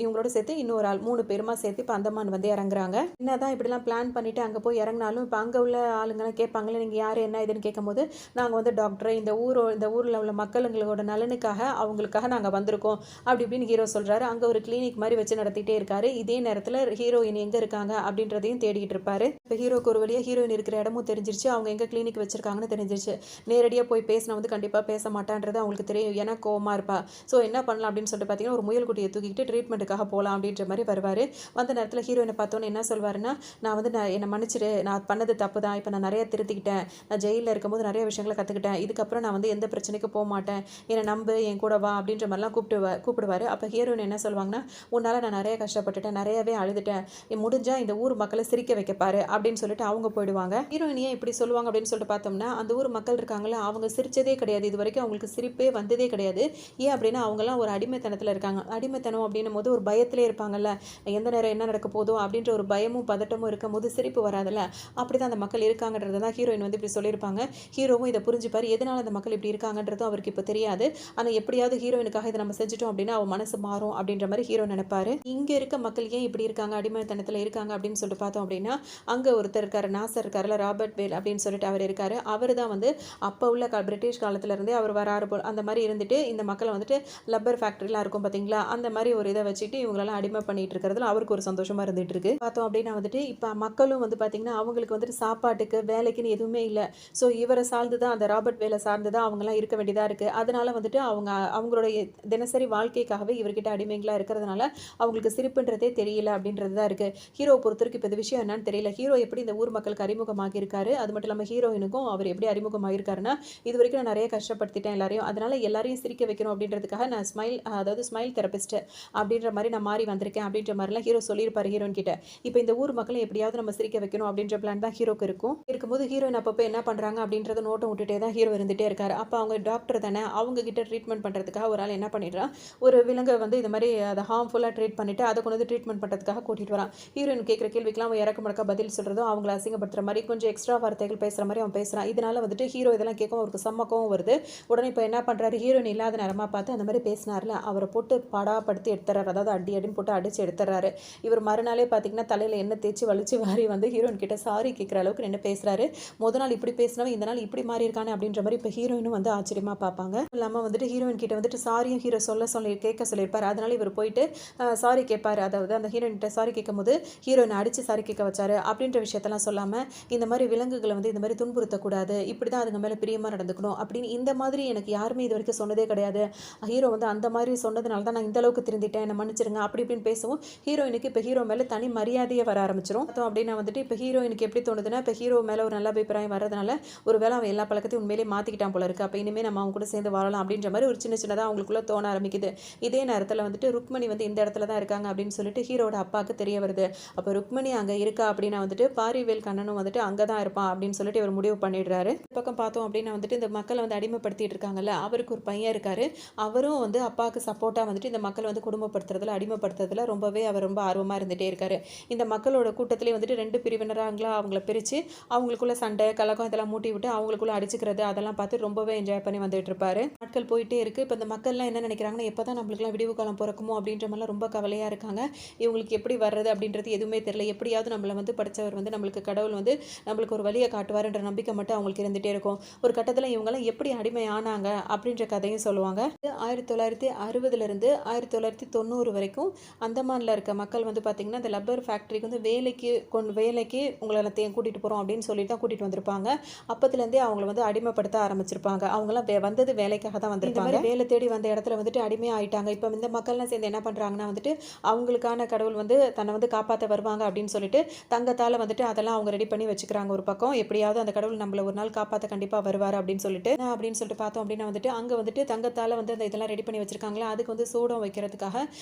இவங்களோட சேர்த்து இன்னொரு ஆள் 3 பேருமா சேர்த்து இப்போ அந்தமான் வந்து இறங்குறாங்க. என்னதான் இப்படிலாம் பிளான் பண்ணிட்டு அங்கே போய் இறங்கினாலும் இப்போ அங்கே உள்ள ஆளுங்கெல்லாம் கேட்பாங்களே, நீங்கள் யார் என்ன இதுன்னு கேட்கும்போது, நாங்கள் வந்து டாக்டர் இந்த ஊரில் உள்ள மக்களுங்களோட நலனுக்காக அவங்களுக்காக நாங்கள் வந்திருக்கோம் அப்படி இப்படின்னு ஹீரோ சொல்கிறாரு. அங்கே ஒரு கிளினிக் மாதிரி வச்சு நடத்திட்டே இருக்காரு. இதே நேரத்தில் ஹீரோயின் எங்கே இருக்காங்க அப்படின்றதையும் தேடிக்கிட்டு இருப்பாரு. இப்போ ஹீரோக்கு ஒரு வழியாக ஹீரோயின் இருக்கிற இடமும் தெரிஞ்சிருச்சு, அவங்க எங்கே கிளினிக் வச்சிருக்காங்கன்னு தெரிஞ்சிருச்சு. நேரடியாக போய் பேசினா வந்து கண்டிப்பாக பேச மாட்டான்றது அவங்களுக்கு தெரியும், ஏன்னா கோவமாக இருப்பா. ஸோ என்ன பண்ணலாம் அப்படின்னு சொல்லிட்டு பார்த்தீங்கன்னா, ஒரு முயல் குட்டியை தூக்கிட்டு ட்ரீட்மெண்ட்டுக்காக போகலாம் அப்படின்ற மாதிரி வருவார். வந்த நேரத்தில் ஹீரோயினை பார்த்தோன்னே என்ன சொல்வாருன்னா, நான் வந்து என்னை மன்னிச்சிரு, நான் பண்ணது தப்பு தான், இப்போ நான் நிறைய திருத்திக்கிட்டேன், நான் ஜெயிலில் இருக்கும்போது நிறைய விஷயங்களை கற்றுக்கிட்டேன், இதுக்கப்புறம் நான் வந்து எந்த பிரச்சனைக்கு போக மாட்டேன், என்னை நம்பு என் கூட வா அப்படின்ற மாதிரிலாம் கூப்பிடுவார். அப்போ ஹீரோயின் என்ன சொல்லுவாங்கன்னா, உன்னால் நான் நிறைய கஷ்டப்பட்டுட்டேன், நிறையவே அழுதுட்டேன், முடிஞ்சால் இந்த ஊர் மக்களை சிரிக்க வைக்கப்பாரு அப்படின்னு சொல்லிட்டு அவங்க போயிடுவாங்க. ஹீரோயினியே இப்படி சொல்லுவாங்க அப்படின்னு சொல்லிட்டு பார்த்தோம்னா, அந்த ஊர் மக்கள் இருக்காங்களா அவங்க சிரிச்சதே கிடையாது, இது வரைக்கும் அவங்களுக்கு சிரிப்பே வந்ததே கிடையாது. ஏன் அப்படின்னா அவங்கெல்லாம் ஒரு அடிமைத்தனத்தில் இருக்காங்க. அடிமைத்தனம் அப்படின்னும் போது ஒரு பயத்திலே இருப்பாங்கல்ல, எந்த நேரம் என்ன நடக்க போதோ அப்படின்ற ஒரு பயமும் பதட்டமும் இருக்கும் போது சிரிப்பு வராதுல்ல, அப்படி தான் அந்த மக்கள் இருக்காங்கன்றது தான் ஹீரோயின் வந்து இப்படி சொல்லியிருப்பாங்க. ஹீரோவும் இதை புரிஞ்சுப்பார். எதனால அந்த மக்கள் இப்படி இருக்காங்கன்றதும் அவருக்கு இப்போ தெரியாது. ஆனால் எப்படியாவது ஹீரோயினுக்காக இதை நம்ம செஞ்சுட்டோம் அப்படின்னா அவன் மனசு மாறும் அப்படின்ற மாதிரி ஹீரோ நினைப்பாரு. இங்கே இருக்க மக்கள் ஏன் இப்படி இருக்காங்க, அடிமைத்தனத்தில் இருக்காங்க அப்படின்னு சொல்லிட்டு பார்த்தோம் அப்படின்னா, அங்கே ஒருத்தர் இருக்காரு, நாசர் இருக்காருல, ராபர்ட் வேல் அப்படின்னு சொல்லிட்டு அவர் இருக்காரு. அவர் தான் வந்து அப்போ உள்ள பிரிட்டிஷ் காலத்திலேருந்தே அவர் வராரு போல் அந்த மாதிரி இருந்துட்டு இந்த மக்களை வந்துட்டு லப்பர் ஃபேக்ட்ரிலாம் இருக்கும் பார்த்தீங்களா, அந்த மாதிரி ஒரு இதை வச்சுட்டு இவங்களெல்லாம் அடிமை பண்ணிட்டு இருக்கிறதுல அவருக்கு ஒரு சந்தோஷமாக இருந்துட்டு இருக்கு. பார்த்தோம் அப்படின்னா வந்துட்டு இப்போ மக்களும் வந்து பார்த்திங்கன்னா, அவங்களுக்கு வந்துட்டு சாப்பாட்டுக்கு, வேலைக்குன்னு எதுவுமே இல்ல. ஸோ இவர சார்ந்து தான் அந்த ராபர்ட் வேல சார்ந்து தான் அவங்கலாம் இருக்க வேண்டியதா இருக்கு. அதனால வந்துட்டு அவங்களுடைய தினசரி வாழ்க்கைக்காகவே இவர்கிட்ட அடிமைகளா இருக்கிறதுனால, அவங்களுக்கு சிரிப்புன்றதே தெரியல அப்படின்றது தான் இருக்கு. ஹீரோவ பொறுத்தவரைக்கும் இப்ப இந்த விஷயம் என்னன்னு தெரியல. ஹீரோ எப்படி இந்த ஊர் மக்களுக்கு அறிமுகமாகியிருக்காரு, அது மட்டும் இல்லாம ஹீரோயினுக்கும் அவர் எப்படி அறிமுகமாகியிருக்காருன்னா, இதுவரைக்கும் நான் நெறைய கஷ்டப்படுத்திட்டேன் எல்லாரையும். அதனால எல்லாரையும் சிரிக்க வைக்கணும் அப்படின்றதுக்காக நான் அதாவது ஸ்மைல் தெரபிஸ்ட் அப்படின்ற மாரி நான் மாறி வந்திருக்கேன் அப்படின்ற மாரிலாம் ஹீரோ சொல்லியிருப்பாரு ஹீரோயின் கிட்ட. இப்ப இந்த ஊர் மக்கள எப்படியாவது நம்ம சிரிக்க வைக்கணும் அப்படின்ற பிளான் தான் ஹீரோக்கு இருக்கும். இருக்கும்போது ஹீரோயின் அப்பப்போ என்ன பண்றாங்க அப்படின்றத நோட்டம் விட்டுட்டே தான் ஹீரோ இருந்துட்டே இருக்காரு. அப்ப அவங்க டாக்டர் தானே, அவங்க கிட்ட ட்ரீட்மெண்ட் பண்றதுக்காக ஒரு ஆள் என்ன பண்ணிடுறான், ஒரு விலங்க வந்து இது மாரி அத ஹார்ம்ஃபுல்லா ட்ரீட் பண்ணிட்டு, அத கொண்டு வந்து ட்ரீட்மெண்ட் பண்றதுக்காக கூட்டிட்டு வரான். ஹீரோயின் கேட்கிற கேள்விக்கெல்லாம் அவன் இறக்க முடக்கா பதில் சொல்றதும், அவங்கள அசிங்கப்படுத்துற மாரி கொஞ்சம் எக்ஸ்ட்ரா வார்த்தைகள் பேசுற மாரி அவன் பேசுறான். இதனால வந்துட்டு ஹீரோ இதெல்லாம் கேட்கவும் அவருக்கு செம்ம கோவம் வருது. உடனே இப்ப என்ன பண்றாரு, ஹீரோயின் இல்லாத நேரமா பார்த்து அந்த மாரி பேசினார்ல, அவர போட்டு பாடாப்படுத்தி எடுத்துறாரு. அதாவது அடி அடின்னு போட்டு அடிச்சு எடுத்துறாரு. இவர் மறுநாளே பார்த்தீங்கன்னா, தலையில எண்ணெய் தேய்ச்சு வலிச்சு வாரி வந்து ஹீரோயின் கிட்ட சாரி கேட்கிற அளவுக்கு நின்னு பேசுறாரு. மொத நாள் இப்படி பேசினவன் இந்த நாள் இப்படி மாறி இருக்கானே அப்படின்ற மாரி இப்ப ஹீரோயினும் வந்து ஆச்சரியமா பார்ப்பாங்க. இல்லாம வந்துட்டு ஹீரோயின் கிட்ட வந்துட்டு சாரியும் ஹீரோ கேட்க சொல்லியிருப்பாரு. அதனால இவர் போயிட்டு சாரி கேட்பாரு. அதாவது அந்த ஹீரோயின் கிட்ட சாரி கேட்கும்போது ஹீரோயின அடிச்சு சாரி கேட்க வச்சாரு அப்படின்ற விஷயத்தெல்லாம் சொல்லாம, இந்த மாரி விலங்குகள வந்து இந்த மாரி துன்புறுத்தக்கூடாது. இப்படிதான் அதுங்க மேல பிரியமா நடந்துக்கணும் அப்படின்னு இந்த மாதிரி எனக்கு யாருமே இதுவரைக்கும் சொன்னதே கிடையாது. ஹீரோ வந்து அந்த மாதிரி சொன்னதுனால தான் நான் இந்த அளவுக்கு திருந்திட்டேன். என்ன மன்னிச்சிடுங்க அப்படி இப்படின்னு பேசவும், ஹீரோயினுக்கு இப்ப ஹீரோ மேல தனி மரியாதையே வர ஆரம்பிச்சிரும். பார்த்தோம் அப்படின்னா வந்துட்டு இப்ப ஹீரோயினுக்கு எப்படி தோணுதுன்னா, இப்ப ஹீரோ மேல ஒரு நல்ல அபிப்பிராயம் வர்றதுனால, ஒருவேளை அவன் எல்லா பழக்கத்தையும் உண்மையிலேயே மாத்திக்கிட்டான் போல இருக்கு. அப்ப இனிமே நம்ம அவங்க கூட சேர்ந்து வாழலாம் அப்படின்ற மாரி ஒரு சின்ன சின்னதா அவங்களுக்குள்ள தோண ஆரம்பிக்குது. இதே நேரத்துல வந்துட்டு ருக்மணி வந்து இந்த இடத்துல தான் இருக்காங்க அப்படின்னு சொல்லிட்டு ஹீரோவோட அப்பாவுக்கு தெரிய வருது. அப்ப ருக்மணி அங்க இருக்கா அப்படின்னா வந்துட்டு பாரிவேல் கண்ணனும் வந்துட்டு அங்க தான் இருப்பான் அப்படின்னு சொல்லிட்டு இவர் முடிவு பண்ணிடுறாரு. இந்த பக்கம் பார்த்தோம் அப்படின்னா வந்துட்டு இந்த மக்களை வந்து அடிமைப்படுத்திட்டு இருக்காங்கல்ல, அவருக்கு ஒரு பையன் இருக்காரு. அவரும் வந்து அப்பாவுக்கு சப்போர்ட்டா வந்துட்டு இந்த மக்கள் வந்து குடும்பப்படுத்துறதுல அடிமைப்படுத்துறதுல ரொம்பவே அவர் ரொம்ப ஆர்வமா இருந்துட்டே இருக்காரு. இந்த மக்களோட கூட்டத்திலே வந்துட்டு 2 பிரிவினராங்களா அவங்கள பிரிச்சு அவங்களுக்குள்ள சண்டை, கலகம் இதெல்லாம் மூட்டி விட்டு அவங்களுக்குள்ள அடிச்சுக்கிறது அதெல்லாம் பார்த்து ரொம்பவே என்ஜாய் பண்ணி வந்துட்டு இருப்பாரு. நாட்கள் போயிட்டே இருக்கு. இப்ப இந்த மக்கள்லாம் என்ன நினைக்கிறாங்கன்னா, எப்பதான் நம்மளுக்குலாம் விடிவு காலம் பொறக்குமோ அப்படின்ற மாதிரிலாம் ரொம்ப கவலையா இருக்காங்க. இவங்களுக்கு எப்படி வர்றது அப்படின்றது எதுவுமே தெரியல. எப்படியாவது நம்மள வந்து படைச்சவர் வந்து நம்மளுக்கு கடவுள் வந்து நம்மளுக்கு ஒரு வழிய காட்டுவாருன்ற நம்பிக்கை மட்டும் அவங்களுக்கு இருந்துட்டே இருக்கும். ஒரு கட்டத்தில இவங்கலாம் எப்படி அடிமை ஆனாங்க அப்படின்ற கதையும் சொல்லுவாங்க. 1960 இருந்து 1990 வரைக்கும் அந்தமான்ல இருக்க மக்கள் வந்து பார்த்தீங்கன்னா, இந்த லப்பர் ஃபேக்டரிக்கு வந்து வேலைக்கு உங்கள எல்லாத்தையும் கூட்டிட்டு போறோம் அப்படின்னு சொல்லிட்டு தான் கூட்டிட்டு வந்திருப்பாங்க. அப்பத்துலேருந்தே அவங்கள வந்து அடிமைப்படுத்த ஆரம்பிச்சிருப்பாங்க. அவங்கலாம் வந்தது வேலைக்காக தான் வந்திருப்பாங்க. இந்த மாரி வேலை தேடி வந்த இடத்துல வந்துட்டு அடிமை ஆயிட்டாங்க. இப்ப இந்த மக்கள்லாம் சேர்ந்து என்ன பண்றாங்கன்னா வந்துட்டு, அவங்களுக்கான கடவுள் வந்து தன்னை வந்து காப்பாத்த வருவாங்க அப்படின்னு சொல்லிட்டு, தங்கத்தால வந்துட்டு அதெல்லாம் அவங்க ரெடி பண்ணி வச்சுக்கிறாங்க ஒரு பக்கம். எப்படியாவது அந்த கடவுள் நம்மள ஒரு நாள் காப்பாத்த கண்டிப்பா வருவாரு அப்படின்னு சொல்லிட்டு, அப்படின்னு சொல்லிட்டு பார்த்தோம் அப்படின்னா வந்துட்டு, அங்க வந்துட்டு தங்கத்தால வந்து அந்த இதெல்லாம் ரெடி பண்ணி வச்சிருக்காங்களா, அதுக்கு வந்து சூடம் வைக்கிறதுக்காக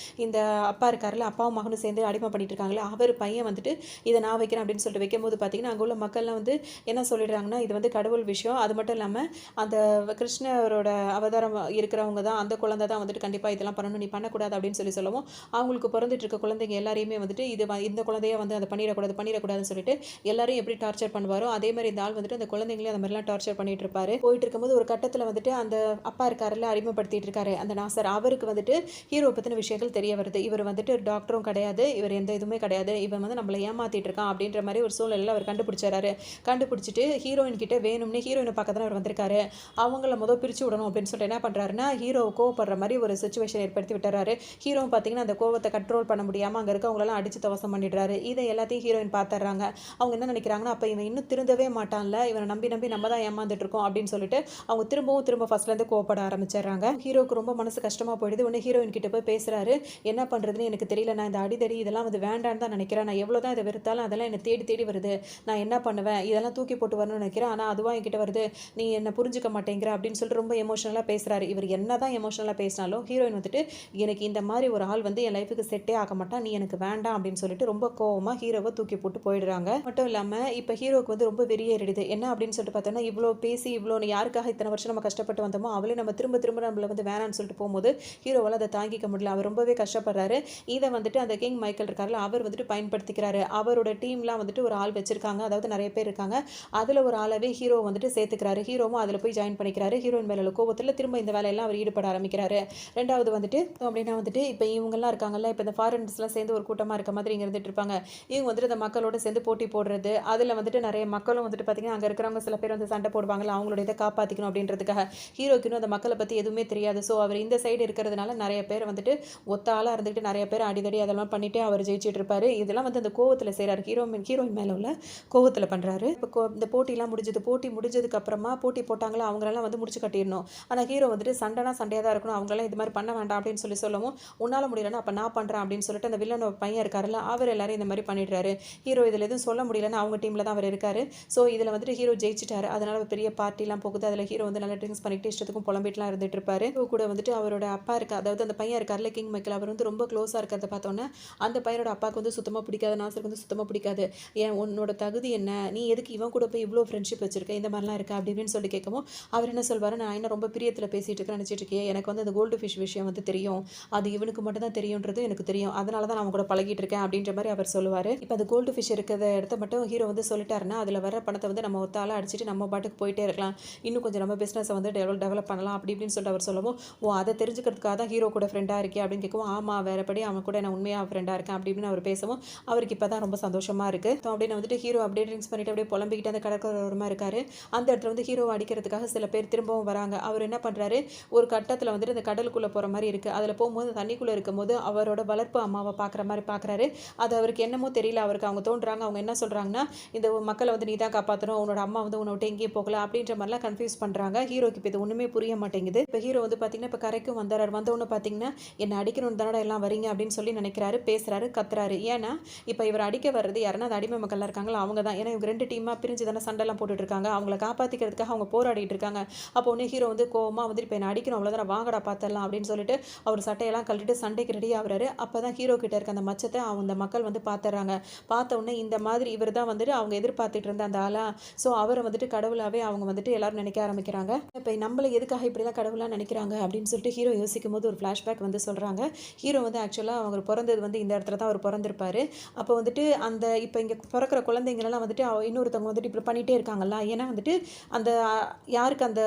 இந்த அப்பா இருக்காருல்ல, அப்பாவும் மகனும் சேர்ந்து அடிமை பண்ணிட்டு இருக்காங்களா, அவர் பையன் வந்துட்டு இதை நான் வைக்கிறேன் அப்படின்னு சொல்லிட்டு வைக்கும்போது பார்த்தீங்கன்னா, அங்க உள்ள மக்கள்லாம் வந்து என்ன சொல்லிடுறாங்கன்னா, இது வந்து கடவுள் விஷயம். அது மட்டும் இல்லாம அந்த கிருஷ்ணரோட அவதாரம் இருக்கிறவங்க தான், அந்த குழந்தை தான் வந்துட்டு கண்டிப்பா இதெல்லாம் பண்ணணும், நீ பண்ணக்கூடாது அப்படின்னு சொல்லவும், அவங்களுக்கு பிறந்துட்டு இருக்க குழந்தைங்க எல்லாரையுமே வந்துட்டு இந்த குழந்தைய வந்து அதை பண்ணிடக்கூடாதுன்னு சொல்லிட்டு எல்லாரையும் எப்படி டார்ச்சர் பண்ணுவாரோ அதே மாதிரி இந்த ஆள் வந்துட்டு அந்த குழந்தைங்களையும் அந்த மாதிரிலாம் டார்ச்சர் பண்ணிட்டு இருப்பாரு. போயிட்டு இருக்கும்போது ஒரு கட்டத்தில் வந்துட்டு அந்த அப்பா இருக்காருல்ல, அறிமுகப்படுத்திட்டு இருக்காரு அந்த நாசர், அவருக்கு வந்துட்டு ஹீரோ பத்தின விஷயங்கள் தெரிய வருது. இவர் வந்துட்டு டாக்டரும் கிடையாது, இவர் எந்த இதுவுமே கிடையாது, இவன் வந்து நம்மளை ஏமாத்திட்டு இருக்கான் அப்படின்ற மாதிரி ஒரு சூழ்நிலையில் அவர் கண்டுபிடிச்சிட்டு ஹீரோயின் கிட்ட வேணும்னே ஹீரோயினை பார்க்க தான் அவர் வந்திருக்காரு, அவங்கள பிரிச்சு விடணும் அப்படின்னு சொல்லிட்டு என்ன பண்றாருன்னா, ஹீரோ கோவப்படுற மாதிரி ஒரு சுச்சுவேஷன் ஏற்படுத்தி விட்டுறாரு. ஹீரோ பார்த்தீங்கன்னா அந்த கோவத்தை கண்ட்ரோல் பண்ண முடியாம அங்க இருக்கவங்களெல்லாம் அடிச்சு துவசம் பண்ணிடுறாரு. இதை எல்லாத்தையும் ஹீரோயின் பார்த்துறாங்க. அவங்க என்ன நினைக்கிறாங்கன்னா, அப்ப இவன் இன்னும் திருந்தவே மாட்டான்ல, இவனை நம்பி நம்ம தான் ஏமாந்துட்டு இருக்கோம் அப்படின்னு சொல்லிட்டு அவங்க திரும்ப ஃபர்ஸ்ட்ல இருந்து கோவப்பட ஆரம்பிச்சிடுறாங்க. ஹீரோக்கு ரொம்ப மனசு கஷ்டமா போயிடுது. உடனே ஹீரோயின் கிட்ட போய் பேசுறாரு. என்ன பண்றதுன்னு எனக்கு தெரியல, நான் இந்த அடிதடி இதெல்லாம் வந்து வேண்டான்னு தான் நினைக்கிறேன், நான் எவ்வளவுதான் இதை வெறுத்தாலும் அதெல்லாம் என்ன தேடி தேடி வருது, நான் என்ன பண்ணுவேன், இதெல்லாம் தூக்கி போட்டு வரணும்னு நினைக்கிறேன், ஆனா அதுவா என்கிட்ட வருது, நீ என்ன புரிஞ்சுக்க மாட்டேங்கிற அப்படின்னு சொல்லிட்டு ரொம்ப எமோஷனலா பேசுறாரு. இவர் என்னதான் எமோஷனலா பேசினாலும் ஹீரோயின் வந்துட்டு, எனக்கு இந்த மாதிரி ஒரு ஆள் வந்து என் லைஃபுக்கு செட்டே ஆக மாட்டான், நீ எனக்கு வேண்டாம் அப்படின்னு சொல்லிட்டு ரொம்ப கோவமா ஹீரோவை தூக்கி போட்டு போயிடுறாங்க. மட்டும் இல்லாம இப்ப ஹீரோக்கு வந்து ரொம்ப வெறியேறிடுது. என்ன அப்படின்னு சொல்லிட்டு பார்த்தோம்னா, இவ்வளோ பேசி இவ்வளோ யாருக்காக இத்தனை வருஷம் நம்ம கஷ்டப்பட்டு வந்தோமோ அவளே நம்ம திரும்ப நம்மள வந்து வேணான்னு சொல்லிட்டு போகும்போது ஹீரோவால் அதை தாங்கிக்க முடியல. அவர் ரொம்பவே கஷ்டப்படுறாரு. இதை வந்துட்டு அந்த கிங் மைக்கேல் இருக்காருல்ல, அவர் வந்துட்டு பயன்படுத்திக்கிறாரு. அவரோட டீம்லாம் வந்துட்டு ஒரு ஆள் வச்சிருக்காங்க, அதாவது நிறைய பேர் இருக்காங்க. அதுல ஒரு ஆளவே ஹீரோ வந்துட்டு சேர்த்துக்கிறாரு. ஹீரோவும் அதுல போய் ஜாயின் பண்ணிக்கிறாரு. ஹீரோயின் மேல கோவத்துல திரும்ப இந்த வேலையெல்லாம் அவர் ஈடுபட ஆரம்பிக்கிறாரு. ரெண்டாவது வந்துட்டு அப்படின்னா வந்துட்டு இப்போ இவங்கெல்லாம் இருக்காங்கல்ல, இப்போ இந்த ஃபாரினர்ஸ்லாம் சேர்ந்து ஒரு கூட்டமாக இருக்க மாதிரி இங்கே இருந்துட்டு இருப்பாங்க. இவங்க வந்துட்டு இந்த மக்களோட சேர்ந்து போட்டி போடுறது, அதில் வந்துட்டு நிறைய மக்களும் வந்துட்டு பார்த்தீங்கன்னா அங்கே இருக்கிறவங்க சில பேர் வந்து சண்டை போடுவாங்கல்ல, அவங்களோட இதை காப்பாற்றிக்கணும் அப்படின்றதுக்காக. ஹீரோக்குன்னு அந்த மக்களை பற்றி எதுவுமே தெரியாது. ஸோ அவர் இந்த சைடு இருக்கிறதுனால நிறைய பேர் வந்துட்டு ஒத்த ஆளாக இருந்துக்கிட்டு நிறைய பேர் அடிதடி அதெல்லாம் பண்ணிட்டு அவர் ஜெயிச்சிட்டு இருப்பாரு. இதெல்லாம் வந்து அந்த கோவத்தில் கோவத்தில் செய்கிறாரு. ஹீரோயின் மேலே உள்ள கோவத்தில் பண்ணுறாரு. இப்போ இந்த போட்டிலாம் முடிஞ்சது. போட்டி முடிஞ்சதுக்கு அப்புறமா போட்டி போட்டாங்களா அவங்களெல்லாம் வந்து முடிச்சு கட்டிடணும். ஆனால் ஹீரோ வந்துட்டு சண்டைனா சண்டையாக தான் இருக்கணும், அவங்களாம் இது மாதிரி பண்ண வேண்டாம் அப்படின்னு சொல்லவும், உன்னால் முடியலன்னா அப்போ நான் பண்ணுறேன் அப்படின்னு சொல்லிட்டு அந்த வில்லனோட பையன் இருக்காருல்ல அவர் எல்லாரும் இந்த மாதிரி பண்ணிடுறாரு. ஹீரோ இதில் எதுவும் சொல்ல முடியலன்னா அவங்க டீமில் தான் அவர் இருக்காரு. ஸோ இதில் வந்துட்டு ஹீரோ ஜெயிச்சிட்டாரு. அதனால பெரிய பார்ட்டிலாம் போகுது. அதில் ஹீரோ வந்து நல்லா ட்ரிங்க்ஸ் பண்ணிட்டு இஷ்டத்துக்கும் புலம்பிட்டுலாம் இருந்துட்டு இருப்பாரு. ஹீரோ கூட வந்துட்டு அவரோட அப்பா இருக்கா, அதாவது அந்த பையன் இருக்கார்ல கிங் மைக்கேல், அவர் வந்து ரொம்ப க்ளோஸாக இருக்கிறத பார்த்தோன்னே அந்த பையனோட அப்பாவுக்கு வந்து சுத்தமாக பிடிக்காது, நாசருக்கு வந்து சுத்தமாக பிடிக்காது. ஏன் உன்னோட தகுதி என்ன, நீ எதுக்கு இவன் கூட போய் இவ்வளோ ஃப்ரெண்ட்ஷிப் வச்சிருக்க, இந்த மாதிரிலாம் இருக்கா அப்படின்னு சொல்லி கேட்கவும் அவர் என்ன சொல்வார், நான் என்ன ரொம்ப பிரியத்தில் பேசிகிட்டு இருக்கேன் நினச்சிட்டு இருக்கேன், எனக்கு வந்து அந்த கோல்டு ஃபிஷ் விஷயம் வந்து தெரியும், அது இவனுக்கு மட்டும் தான் தெரியுன்றது எனக்கு தெரியும், அதனால தான் நான் அவங்க கூட பழகிட்டு இருக்கேன் அப்படின்ற மாதிரி அவர் சொல்லுவார். இப்போ அந்த கோல்டு ஃபிஷ் இருக்கிற இடத்த மட்டும் ஹீரோ வந்து சொல்லிட்டாருன்னா அதில் வர பணத்தை வந்து நம்ம ஒத்தால அடிச்சுட்டு நம்ம பாட்டுக்கு போயிட்டே இருக்கலாம், இன்னும் கொஞ்சம் நம்ம பிஸ்னஸை வந்து டெவலப் பண்ணலாம் அப்படி இப்படின்னு சொல்லிட்டு அவர் சொல்லவும், ஓ அதை தெரிஞ்சுக்கிறதுக்காக தான் ஹீரோ கூட ஃப்ரெண்டாக இருக்கே அப்படின்னு கேட்கவும், ஆமாம் வேறபடி அவன் கூட நான் உண்மையாக ஃப்ரெண்டாக இருக்கேன் அப்படி இப்படின்னு அவர் பேசவும் அவருக்கு இப்போ தான் ரொம்ப சந்தோஷமாக இருக்குது. ஸோ அப்படின்னு வந்துட்டு ஹீரோ அப்படியே ட்ரிங்க்ஸ் பண்ணிட்டு அப்படியே புலம்பிக்கிட்டு அந்த கடற்கரையோரமாக இருக்காரு. அந்த இடத்துல வந்து ஹீரோவை அடிக்கிறதுக்காக சில பேர் திரும்பவும் வராங்க. அவர் என்ன பண்ணுறாரு, ஒரு கட்டத்தில் வந்துட்டு இந்த கடலுக்குள்ளே போகிற மாதிரி இருக்குது. அதில் போகும்போது தண்ணிக்குள்ளே இருக்கும்போது அவரோட வளர்ப்பு அம்மாவை பார்க்குற மாதிரி பார்க்குறாரு. அது அவருக்கு என்னமோ தெரியல, அவருக்கு அவங்க தோன்றாங்க. அவங்க என்ன சொல்கிறாங்கன்னா, இந்த மக்களை வந்து நீ தான் காப்பாற்றணும், உன்னோட அம்மா வந்து உன்னை விட்டு எங்கேயும் போகல அப்படின்ற மாதிரிலாம் கன்ஃபியூஸ் பண்ணுறாங்க. ஹீரோக்கு இப்போ இது ஒன்றுமே புரிய மாட்டேங்குது. இப்போ ஹீரோ வந்து பார்த்தீங்கன்னா இப்போ கரைக்கும் வந்தார். வந்தவொன்னு பார்த்தீங்கன்னா என்னை அடிக்கணும்னு தானடா எல்லாம் வரீங்க அப்படின்னு சொல்லி நினைக்கிறாரு, பேசுகிறாரு, கத்துறாரு. ஏன்னா இப்போ இவர் அடிக்க வர்றது யாருன்னா அந்த அடிமை மக்கள்லாம் இருக்காங்களா அவங்க தான். ஏன்னா இவங்க 2 டீமாக பிரிஞ்சு தானே சண்டைலாம் போட்டுட்டு இருக்காங்க, அவங்கள காப்பாற்றிக்கிறதுக்காக அவங்க போராடிட்டு இருக்காங்க. அப்போ ஒன்று ஹீரோ வந்து கோவமாக வந்துட்டு இப்போ என்ன அடிக்கணும் அவ்வளோதான் வாங்கடா பார்த்துடலாம் அப்படின்னு சொல்லிட்டு அவர் சட்டையெல்லாம் கழட்டிட்டு சண்டைக்கு ரெடி ஆகுறாரு. அப்போ தான் ஹீரோ கிட்ட இருக்க அந்த மச்சத்தை அந்த மக்கள் வந்து பார்த்துறாங்க. பார்த்த உடனே இந்த மாதிரி இவர் தான் வந்துட்டு அவங்க எதிர்பார்த்துட்டு இருந்த அந்த ஆளா, ஸோ அவரை வந்துட்டு கடவுளாகவே அவங்க வந்துட்டு எல்லாரும் நினைக்க ஆரம்பிக்கிறாங்க. இப்போ நம்மளை எதுக்காக இப்படிலாம் கடவுளாக நினைக்கிறாங்க அப்படின்னு சொல்லிட்டு ஹீரோ யோசிக்கும் போது ஒரு ஃப்ளாஷ்பேக் வந்து சொல்கிறாங்க. ஹீரோ வந்து ஆக்சுவலாக அவர் பிறந்தது வந்து இந்த இடத்துல தான் அவர் பிறந்திருப்பார். அப்போ வந்துட்டு அந்த இப்போ இங்கே பிறக்கிற குழந்தைங்களெல்லாம் வந்துட்டு இன்னொருத்தவங்க வந்துட்டு இப்படி பண்ணிகிட்டே இருக்காங்களா, ஏன்னா வந்துட்டு அந்த யாருக்கு அந்த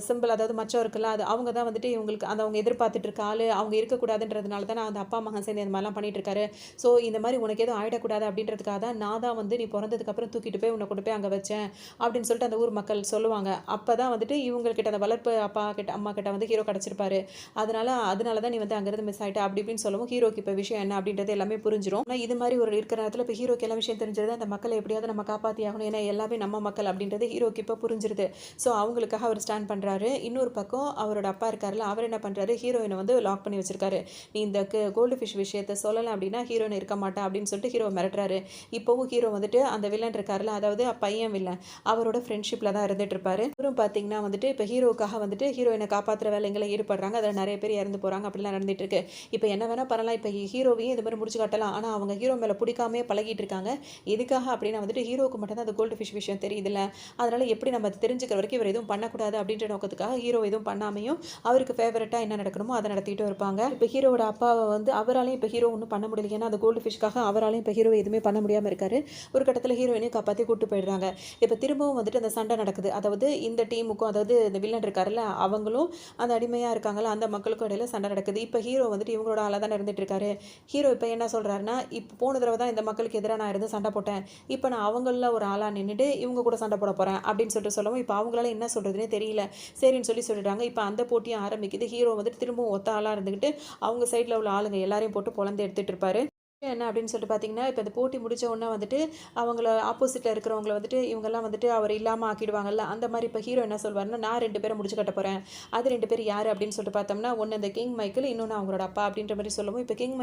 சிம்பிள் அதாவது மச்சம் இருக்குல்ல அது அவங்க தான் வந்துட்டு இவங்களுக்கு அந்த அவங்க எதிர்பார்த்துட்டு இருக்க ஆள் அவங்க இருக்கக்கூடாதுன்றதுனால தான் அந்த அப்பா மகன் சேர்ந்து இந்த மாதிரிலாம் பண்ணிட்டு இருக்காரு. ஸோ இந்த மாதிரி உனக்கு எதுவும் ஆகிடக்கூடாது அப்படின்றதுக்காக தான் நான் தான் வந்து நீ பிறந்ததுக்கப்புறம் தூக்கிட்டு போய் உன்னை கொண்டு போய் அங்கே வச்சேன் அப்படின்னு சொல்லிட்டு அந்த ஊர் மக்கள் சொல்லுவாங்க. அப்போ தான் வந்துட்டு இவங்கக்கிட்ட அந்த வளர்ப்பு அப்பா கிட்ட அம்மா கிட்ட வந்து ஹீரோ கிடச்சிருப்பாரு. அதனால தான் நீ வந்து அங்கேருந்து மிஸ் ஆகிட்ட அப்படி இப்படின்னு சொல்லவும் ஹீரோக்கு இப்போ விஷயம் என்ன அப்படின்றது எல்லாமே புரிஞ்சிடும். ஆனால் இது மாதிரி ஒரு இருக்கிற நேரத்தில் இப்போ ஹீரோக்கு எல்லா விஷயம் தெரிஞ்சது, அந்த மக்களை எப்படியாவது நம்ம காப்பாற்றி ஆகணும், ஏன்னா எல்லாமே நம்ம மக்கள் அப்படின்றது ஹீரோக்கு இப்போ புரிஞ்சிருது. ஸோ அவங்களுக்காக அவர் ஸ்டாண்ட் பண்ணுறாரு. இன்னொரு பக்கம் அவரோட அப்பா இருக்காருல்ல அவர் என்ன பண்ணுறாரு, ஹீரோயினை வந்து லாக் பண்ணி வச்சிருக்காரு. நீ இந்த கோல்டு ஃபிஷ் விஷயத்தை சொல்லலை அப்படின்னா ஹீரோயின் இருக்க மாட்டா அப்படின்னு சொல்லிட்டு ஹீரோ மிரட்டுறாரு. இப்போவும் ஹீரோ வந்துட்டு அந்த வில்லன் இருக்காருல்ல, அதாவது பையன் வில்லன் அவரோட ஃப்ரெண்ட்ஷிப்பில் தான் இருந்துட்டு இருப்பாரு. இவரும் பார்த்தீங்கன்னா வந்துட்டு இப்போ ஹீரோக்காக வந்துட்டு ஹீரோயினை காப்பாற்றுற வேலைங்களை ஈடுபடுறாங்க. அதில் நிறைய பேர் இறந்து போகிறாங்க, அப்படிலாம் நடந்துட்டு இருக்கு. இப்போ என்ன வேணால் பண்ணலாம், இப்போ ஹீரோவையும் இது மாதிரி முடிச்சு காட்டலாம். ஆனால் அவங்க ஹீரோ மேலே பிடிக்காமே பழகிட்டு இருக்காங்க. எதுக்காக அப்படின்னா வந்துட்டு ஹீரோவுக்கு மட்டும் தான் அந்த கோல்டு ஃபிஷ் விஷயம் தெரியுதுல்ல, அதனால எப்படி நம்ம தெரிஞ்சுக்கிற வரைக்கும் இவர் எதுவும் பண்ணக்கூடாது அப்படின்ற நோக்கத்துக்காக ஹீரோ எதுவும் பண்ணாமையும் அவருக்கு ஃபேவரட்டாக என்ன நடக்கணுமோ அதை நடத்திட்டு இருப்பாங்க. இப்போ ஹீரோட அப்பாவை வந்து அவராலையும் இப்போ ஹீரோ ஒன்றும் பண்ண முடியல, ஏன்னா அந்த கோல்டு ஃபிஷ்க்காக அவராலையும் இப்போ ஹீரோ எதுவுமே பண்ண முடியாமல் இருக்காரு. ஒரு கட்டத்தில் ஹீரோயினையும் காப்பாற்றி கூட்டு போயிடுறாங்க. இப்போ திரும்பவும் வந்துட்டு அந்த சண்டை நடக்குது. அதாவது இந்த டீமுக்கும் அதாவது இந்த வில்லன் இருக்காருல்ல அவங்களும் அந்த அடிமையாக இருக்காங்களா அந்த மக்களுக்கும் இடையில சண்டை நடக்குது. இப்போ ஹீரோ வந்துட்டு இவங்களோட ஆளாக தான் இருந்துட்டு இருக்காரு. ஹீரோ இப்போ என்ன சொல்கிறாருன்னா, இப்போ போன தடவை தான் இந்த மக்களுக்கு எதிராக நான் இருந்து சண்டை போட்டேன், இப்போ நான் அவங்கள ஒரு ஆளாக நின்றுட்டு இவங்க கூட சண்டை போட போகிறேன் அப்படின்னு சொல்லிட்டு சொல்லவும் இப்போ அவங்களால என்ன சொல்கிறதுனே தெரியல. சரின்னு சொல்லிட்டாங்க. இப்போ அந்த போட்டியும் ஆரம்பிக்குது. ஹீரோ வந்துட்டு திரும்பவும் ஒத்த ஆளாக இருந்துக்கிட்டு அவங்க சைடில் உள்ள ஆளுங்க எல்லாரையும் போட்டு பொழந்து எடுத்துகிட்டு இருப்பாரு. என்ன அப்படின்னு சொல்லிட்டு பார்த்தீங்கன்னா, இப்போ இந்த போட்டி முடிச்ச உடனே வந்துட்டு அவங்கள ஆப்போசிட்டில் இருக்கிறவங்கள வந்துட்டு இவங்கெல்லாம் வந்துட்டு அவர் இல்லாமல் ஆக்கிடுவாங்கல்ல, அந்த மாதிரி இப்போ ஹீரோ என்ன சொல்வாருன்னா, நான் 2 பேரை முடிச்சு கட்ட போகிறேன். அது 2 பேர் யார் அப்படின்னு சொல்லிட்டு பார்த்தோம்னா, ஒன்று இந்த கிங் மைக்கேல், இன்னொன்று அவங்களோட அப்பா அப்படின்ற மாதிரி சொல்லவும் இப்போ கிங்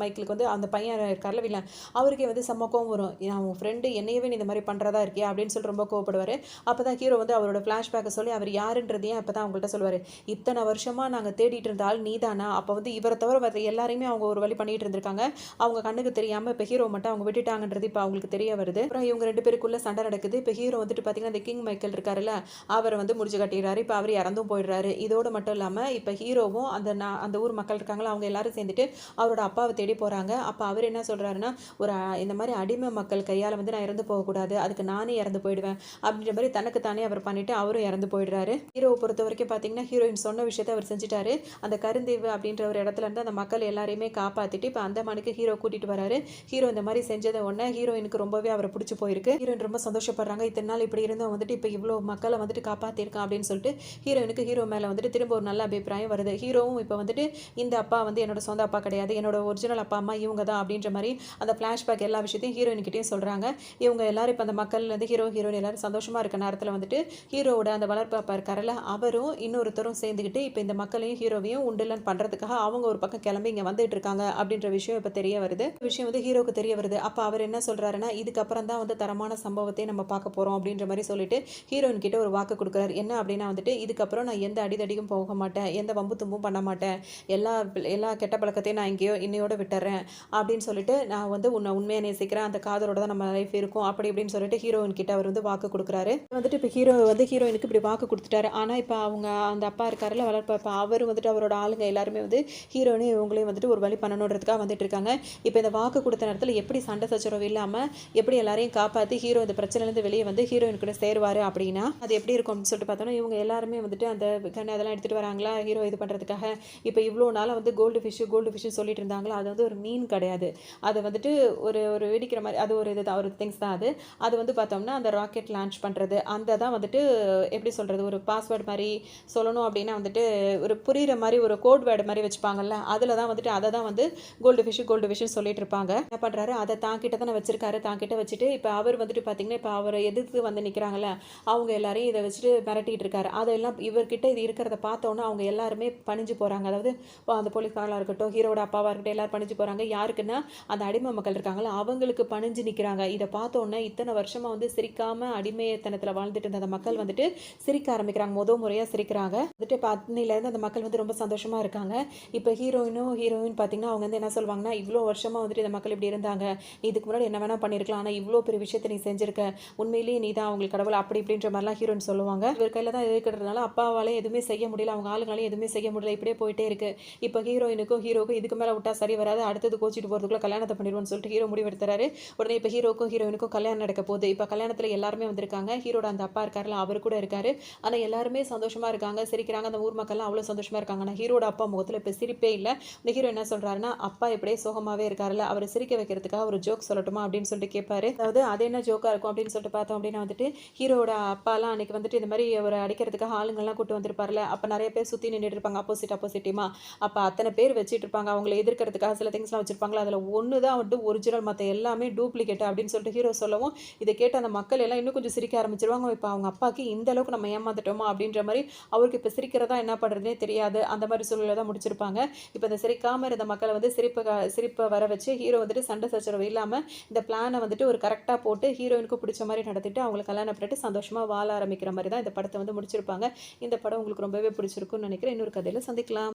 மைக்கேலுக்கு வந்து அந்த பையன் இருக்கார்ல வில்லன் அவருக்கே வந்து செம்ம கோவம் வரும். நான் உன் ஃப்ரெண்டு என்னையவே நீ இந்த மாதிரி பண்ணுறதா இருக்கியா அப்படின்னு சொல்லிட்டு ரொம்ப கோவப்படுவார். அப்போ தான் ஹீரோ வந்து அவரோட ஃப்ளாஷ்பேக்கை சொல்லி அவர் யாருன்றதையும் அப்போ தான் அவங்கள்ட்ட சொல்லுவார். இத்தனை வருஷமாக நாங்கள் தேடிட்டு இருந்த ஆள் நீ தானா, அப்போ வந்து இவரை தவிர வர எல்லாரையுமே அவங்க ஒரு வழி பண்ணிட்டு இருந்திருக்காங்க, அவங்க கண்ணுக்கு தெரியாமல் இப்போ ஹீரோ மட்டும் அவங்க விட்டுட்டாங்கன்றது இப்போ அவங்களுக்கு தெரிய வருது. அப்புறம் இவங்க 2 பேருக்குள்ள சண்டை நடக்குது. இப்போ ஹீரோ வந்துட்டு பார்த்தீங்கன்னா இந்த கிங் மைக்கேல் இருக்காருல்ல அவரை வந்து முடிச்சு கட்டிடுறாரு. இப்போ அவர் இறந்தும் போயிடுறாரு. இதோடு மட்டும் இல்லாமல் இப்போ ஹீரோவும் அந்த ஊர் மக்கள் இருக்காங்களா அவங்க எல்லாரும் சேர்ந்துட்டு அவரோட அப்பாவை தேடி போகிறாங்க. அப்போ அவர் என்ன சொல்கிறாருன்னா, ஒரு இந்த மாதிரி அடிமை மக்கள் கையால் வந்து நான் இறந்து போகக்கூடாது, அதுக்கு நானே இறந்து போயிடுவேன் அப்படின்ற மாதிரி தனக்கு தானே அவர் பண்ணிட்டு அவரும் இறந்து போயிடுறாரு. ஹீரோவை பொறுத்த வரைக்கும் பார்த்தீங்கன்னா ஹீரோயின் சொன்ன விஷயத்தை அவர் செஞ்சுட்டாரு. அந்த கருந்தீவு அப்படின்ற ஒரு இடத்துல இருந்து அந்த மக்கள் எல்லாரையுமே காப்பாற்றிட்டு இப்போ அந்தமானுக்கு ஹீரோ கூட்டிட்டு வராரு. ஹீரோ இந்த மாதிரி செஞ்சதை உடனே ஹீரோயினுக்கு ரொம்பவே அவரை பிடிச்சி போயிருக்கு. ஹீரோயின் ரொம்ப சந்தோஷப்படுறாங்க. இத்தனை நாள் இப்படி இருந்தவன் வந்துட்டு இப்போ இவ்வளோ மக்களை வந்துட்டு காப்பாற்றிருக்கான் அப்படின்னு சொல்லிட்டு ஹீரோயினுக்கு ஹீரோ மேலே வந்துட்டு திரும்ப ஒரு நல்ல அபிப்பிராயம் வருது. ஹீரோவும் இப்போ வந்துட்டு இந்த அப்பா வந்து என்னோட சொந்த அப்பா கிடையாது, என்னோட ஒரிஜினல் அப்பா அம்மா இவங்க தான் அப்படின்ற மாதிரி அந்த ஃப்ளாஷ்பேக் எல்லா விஷயத்தையும் ஹீரோயின்கிட்டையும் சொல்கிறாங்க. இவங்க எல்லாரும் இப்போ அந்த மக்கள்லேருந்து ஹீரோயின் எல்லாரும் சந்தோஷமாக இருக்க நேரத்தில் வந்துட்டு ஹீரோவோட அந்த வளர்ப்பு அப்பா இருக்காருல்ல, அவரும் இன்னொருத்தரும் சேர்ந்துக்கிட்டு இப்போ இந்த மக்களையும் ஹீரோவையும் உண்டுலன் பண்ணுறதுக்காக அவங்க ஒரு பக்கம் கிளம்பி இங்கே வந்துட்டு இருக்காங்க அப்படின்ற விஷயம் இப்போ தெரிய வருது. விஷயம் வந்து ஹீரோக்கு தெரிய வருது. அப்போ அவர் என்ன சொல்கிறாருன்னா, இதுக்கப்புறம் தான் வந்து தரமான சம்பவத்தை நம்ம பார்க்க போகிறோம் அப்படின்ற மாதிரி சொல்லிட்டு ஹீரோயின் கிட்ட ஒரு வாக்கு கொடுக்குறாரு. என்ன அப்படின்னா வந்துட்டு, இதுக்கப்புறம் நான் எந்த அடிதடிக்கும் போக மாட்டேன், எந்த வம்பு தும்பும் பண்ண மாட்டேன், எல்லா எல்லா கெட்ட பழக்கத்தையும் நான் இங்கேயோ இன்னையோட விட்டுறேன் அப்படின்னு சொல்லிட்டு, நான் வந்து உன்னை உண்மையை நேசிக்கிறேன், அந்த காதலோட தான் நம்ம லைஃப் இருக்கும் அப்படி இப்படின்னு சொல்லிட்டு ஹீரோயின் கிட்ட அவர் வந்து வாக்கு கொடுக்குறாரு. வந்துட்டு இப்போ ஹீரோ வந்து ஹீரோயினுக்கு இப்படி வாக்கு கொடுத்துட்டாரு. ஆனால் இப்போ அவங்க அந்த அப்பா இருக்காருல்ல, வளர்ப்பு அப்பா, அவர் வந்துட்டு அவரோட ஆளுங்க எல்லாருமே வந்து ஹீரோயினையும் இவங்களையும் வந்துட்டு ஒரு வழி பண்ணணுன்றதுக்காக வந்துட்டு இருக்காங்க. இப்போ இந்த வாக்கு கொடுத்த நேரத்தில் எப்படி சண்டை சச்சரவு இல்லாமல் எப்படி எல்லாரையும் காப்பாற்றி ஹீரோ இந்த பிரச்சனைலேருந்து வெளியே வந்து ஹீரோயின் கூட சேருவார் அப்படின்னா அது எப்படி இருக்கும் அப்படின்னு சொல்லிட்டு பார்த்தோன்னா, இவங்க எல்லாருமே வந்துட்டு அந்த கண்ணை அதெல்லாம் எடுத்துகிட்டு வராங்களா ஹீரோ இது பண்ணுறதுக்காக. இப்போ இவ்வளோ நாளாக வந்து கோல்டு ஃபிஷ்ஷு சொல்லிட்டு இருந்தாங்களா, அது வந்து ஒரு மீன் கிடையாது, அது வந்துட்டு ஒரு ஒரு வெடிக்கிற மாதிரி அது ஒரு இது தான், ஒரு திங்ஸ் தான். அது வந்து பார்த்தோம்னா அந்த ராக்கெட் லான்ச் பண்ணுறது அந்த தான் வந்துட்டு எப்படி சொல்கிறது, ஒரு பாஸ்வேர்டு மாதிரி சொல்லணும் அப்படின்னா வந்துட்டு ஒரு புரிகிற மாதிரி ஒரு கோட் வேர்டு மாதிரி வச்சுப்பாங்கல்ல, அதில் தான் வந்துட்டு அதை தான் வந்து கோல்டு ஃபிஷ்ஷு சொல்லிட்டு இருப்பாங்க. என்ன பண்ணுறாரு, அதை தாங்கிட்ட தானே வச்சிருக்காரு. தாங்கிட்ட வச்சுட்டு இப்போ அவர் வந்துட்டு பார்த்தீங்கன்னா இப்போ அவரை எதிர்த்து வந்து நிற்கிறாங்கல்ல, அவங்க எல்லாரையும் இதை வச்சுட்டு மிரட்டிட்டு இருக்காரு. அதெல்லாம் இவர்கிட்ட இது இருக்கிறத பார்த்தோன்னா அவங்க எல்லாருமே பணிஞ்சு போகிறாங்க. அதாவது அந்த போலீஸ்காரலாக இருக்கட்டும், ஹீரோட அப்பாவாக இருக்கட்டும், எல்லாரும் பணிஞ்சு போகிறாங்க. யாருக்குன்னா அந்த அடிமை மக்கள் இருக்காங்களா, அவங்களுக்கு பணிஞ்சு நிற்கிறாங்க. இதை பார்த்தோன்னே இத்தனை வருஷமாக வந்து சிரிக்காமல் அடிமைத்தனத்தில் வாழ்ந்துட்டு இருந்த அந்த மக்கள் வந்துட்டு சிரிக்க ஆரம்பிக்கிறாங்க. முறையாக சிரிக்கிறாங்க. வந்துட்டு இப்போ அன்னிலேருந்து அந்த மக்கள் வந்து ரொம்ப சந்தோஷமாக இருக்காங்க. இப்போ ஹீரோயின் பார்த்தீங்கன்னா அவங்க வந்து என்ன சொல்லுவாங்கன்னா, இவ்வளோ வருஷமாக வந்துட்டு இந்த மக்கள் இப்படி இருந்தாங்க, நீ இதுக்கு முன்னாடி என்ன வேணால் பண்ணியிருக்கலாம், ஆனால் இவ்வளோ பெரிய விஷயத்தை நீ செஞ்சிருக்க, உண்மையிலேயே நீ தான் அவங்களுக்கு கடவுள் அப்படி இப்படின்ற மாதிரிலாம் ஹீரோயின் சொல்லுவாங்க. இவர் கையில் தான் இருக்கிறதுனால அப்பாவாலே எதுவுமே செய்ய முடியல, அவங்க ஆளுங்களாலையும் எதுவுமே செய்ய முடியல, இப்படியே போயிட்டே இருக்கு. இப்போ ஹீரோயினுக்கும் இதுக்கு மேலே விட்டா சரி வராது, அடுத்தது கோச்சிட்டு போகிறதுக்குள்ள கல்யாணத்தை பண்ணிடுவோம்னு சொல்லிட்டு ஹீரோ முடிவெடுத்துறாரு. உடனே இப்போ ஹீரோயினுக்கும் கல்யாணம் நடக்க போகுது. இப்போ கல்யாணத்தில் எல்லாருமே வந்திருக்காங்க. ஹீரோட அந்த அப்பா இருக்காருல, அவர் கூட இருக்காரு. ஆனால் எல்லாருமே சந்தோஷமாக இருக்காங்க, சிரிக்கிறாங்க. அந்த ஊர் மக்கள்லாம் அவ்வளோ சந்தோஷமாக இருக்காங்க. ஆனால் ஹீரோட அப்பா முகத்தில் இப்போ சிரிப்பே இல்லை. இந்த ஹீரோ என்ன சொல்கிறாருன்னா, அப்பா எப்படியே சோகமாகவே இருக்காருல்ல, அவர் சிரிக்க வைக்கிறதுக்காக ஒரு ஜோக் சொல்லட்டுமா அப்படின்னு சொல்லிட்டு கேட்பாரு. அதாவது அது என்ன ஜோக்காக இருக்கும் அப்படின்னு சொல்லிட்டு பார்த்தோம் அப்படின்னா வந்துட்டு, ஹீரோட அப்பாலாம் அன்றைக்கி வந்துட்டு இந்த மாதிரி ஒரு அடிக்கிறதுக்காக ஆளுங்கள்லாம் கூட்டு வந்திருப்பார்ல, அப்போ நிறைய பேர் சுற்றி நின்றுட்டு இருப்பாங்க ஆப்போசிட்டிமா. அப்போ அத்தனை பேர் வச்சுட்டு இருப்பாங்க, அவங்களை எதிர்க்கிறதுக்காக சில திங்ஸ்லாம் வச்சிருப்பாங்களா, அதில் ஒன்று தான் வந்துட்டு ஒரிஜினல், மற்ற எல்லாமே டூப்ளிகேட் அப்படின்னு சொல்லிட்டு ஹீரோ சொல்லவும், இதை கேட்டு அந்த மக்கள் எல்லாம் இன்னும் கொஞ்சம் சிரிக்க ஆரம்பிச்சிருவாங்க. இப்போ அவங்க அப்பாவுக்கு இந்த அளவுக்கு நம்ம ஏமாந்துட்டோமா அப்படின்ற மாதிரி அவருக்கு இப்போ சிரிக்கிறதா என்ன பண்ணுறதுனே தெரியாது. அந்த மாதிரி சூழ்நிலை தான் முடிச்சிருப்பாங்க. இப்போ இந்த சிரிக்காமல் இருந்த மக்களை வந்து சிரிப்பை வர வச்சு ஹீரோ வந்துட்டு சண்டை சச்சரவு இல்லாமல் இந்த பிளானை வந்துட்டு ஒரு கரெக்டாக போட்டு ஹீரோயினுக்கு பிடிச்ச மாதிரி நடத்திட்டு அவங்களை கல்யாணம் பண்ணிட்டு சந்தோஷமாக வாழ ஆரம்பிக்கிற மாதிரி தான் இந்த படத்தை வந்து முடிச்சிருப்பாங்க. இந்த படம் உங்களுக்கு ரொம்பவே பிடிச்சிருக்குன்னு நினைக்கிறேன். இன்னொரு கதையில் சந்திக்கலாம்.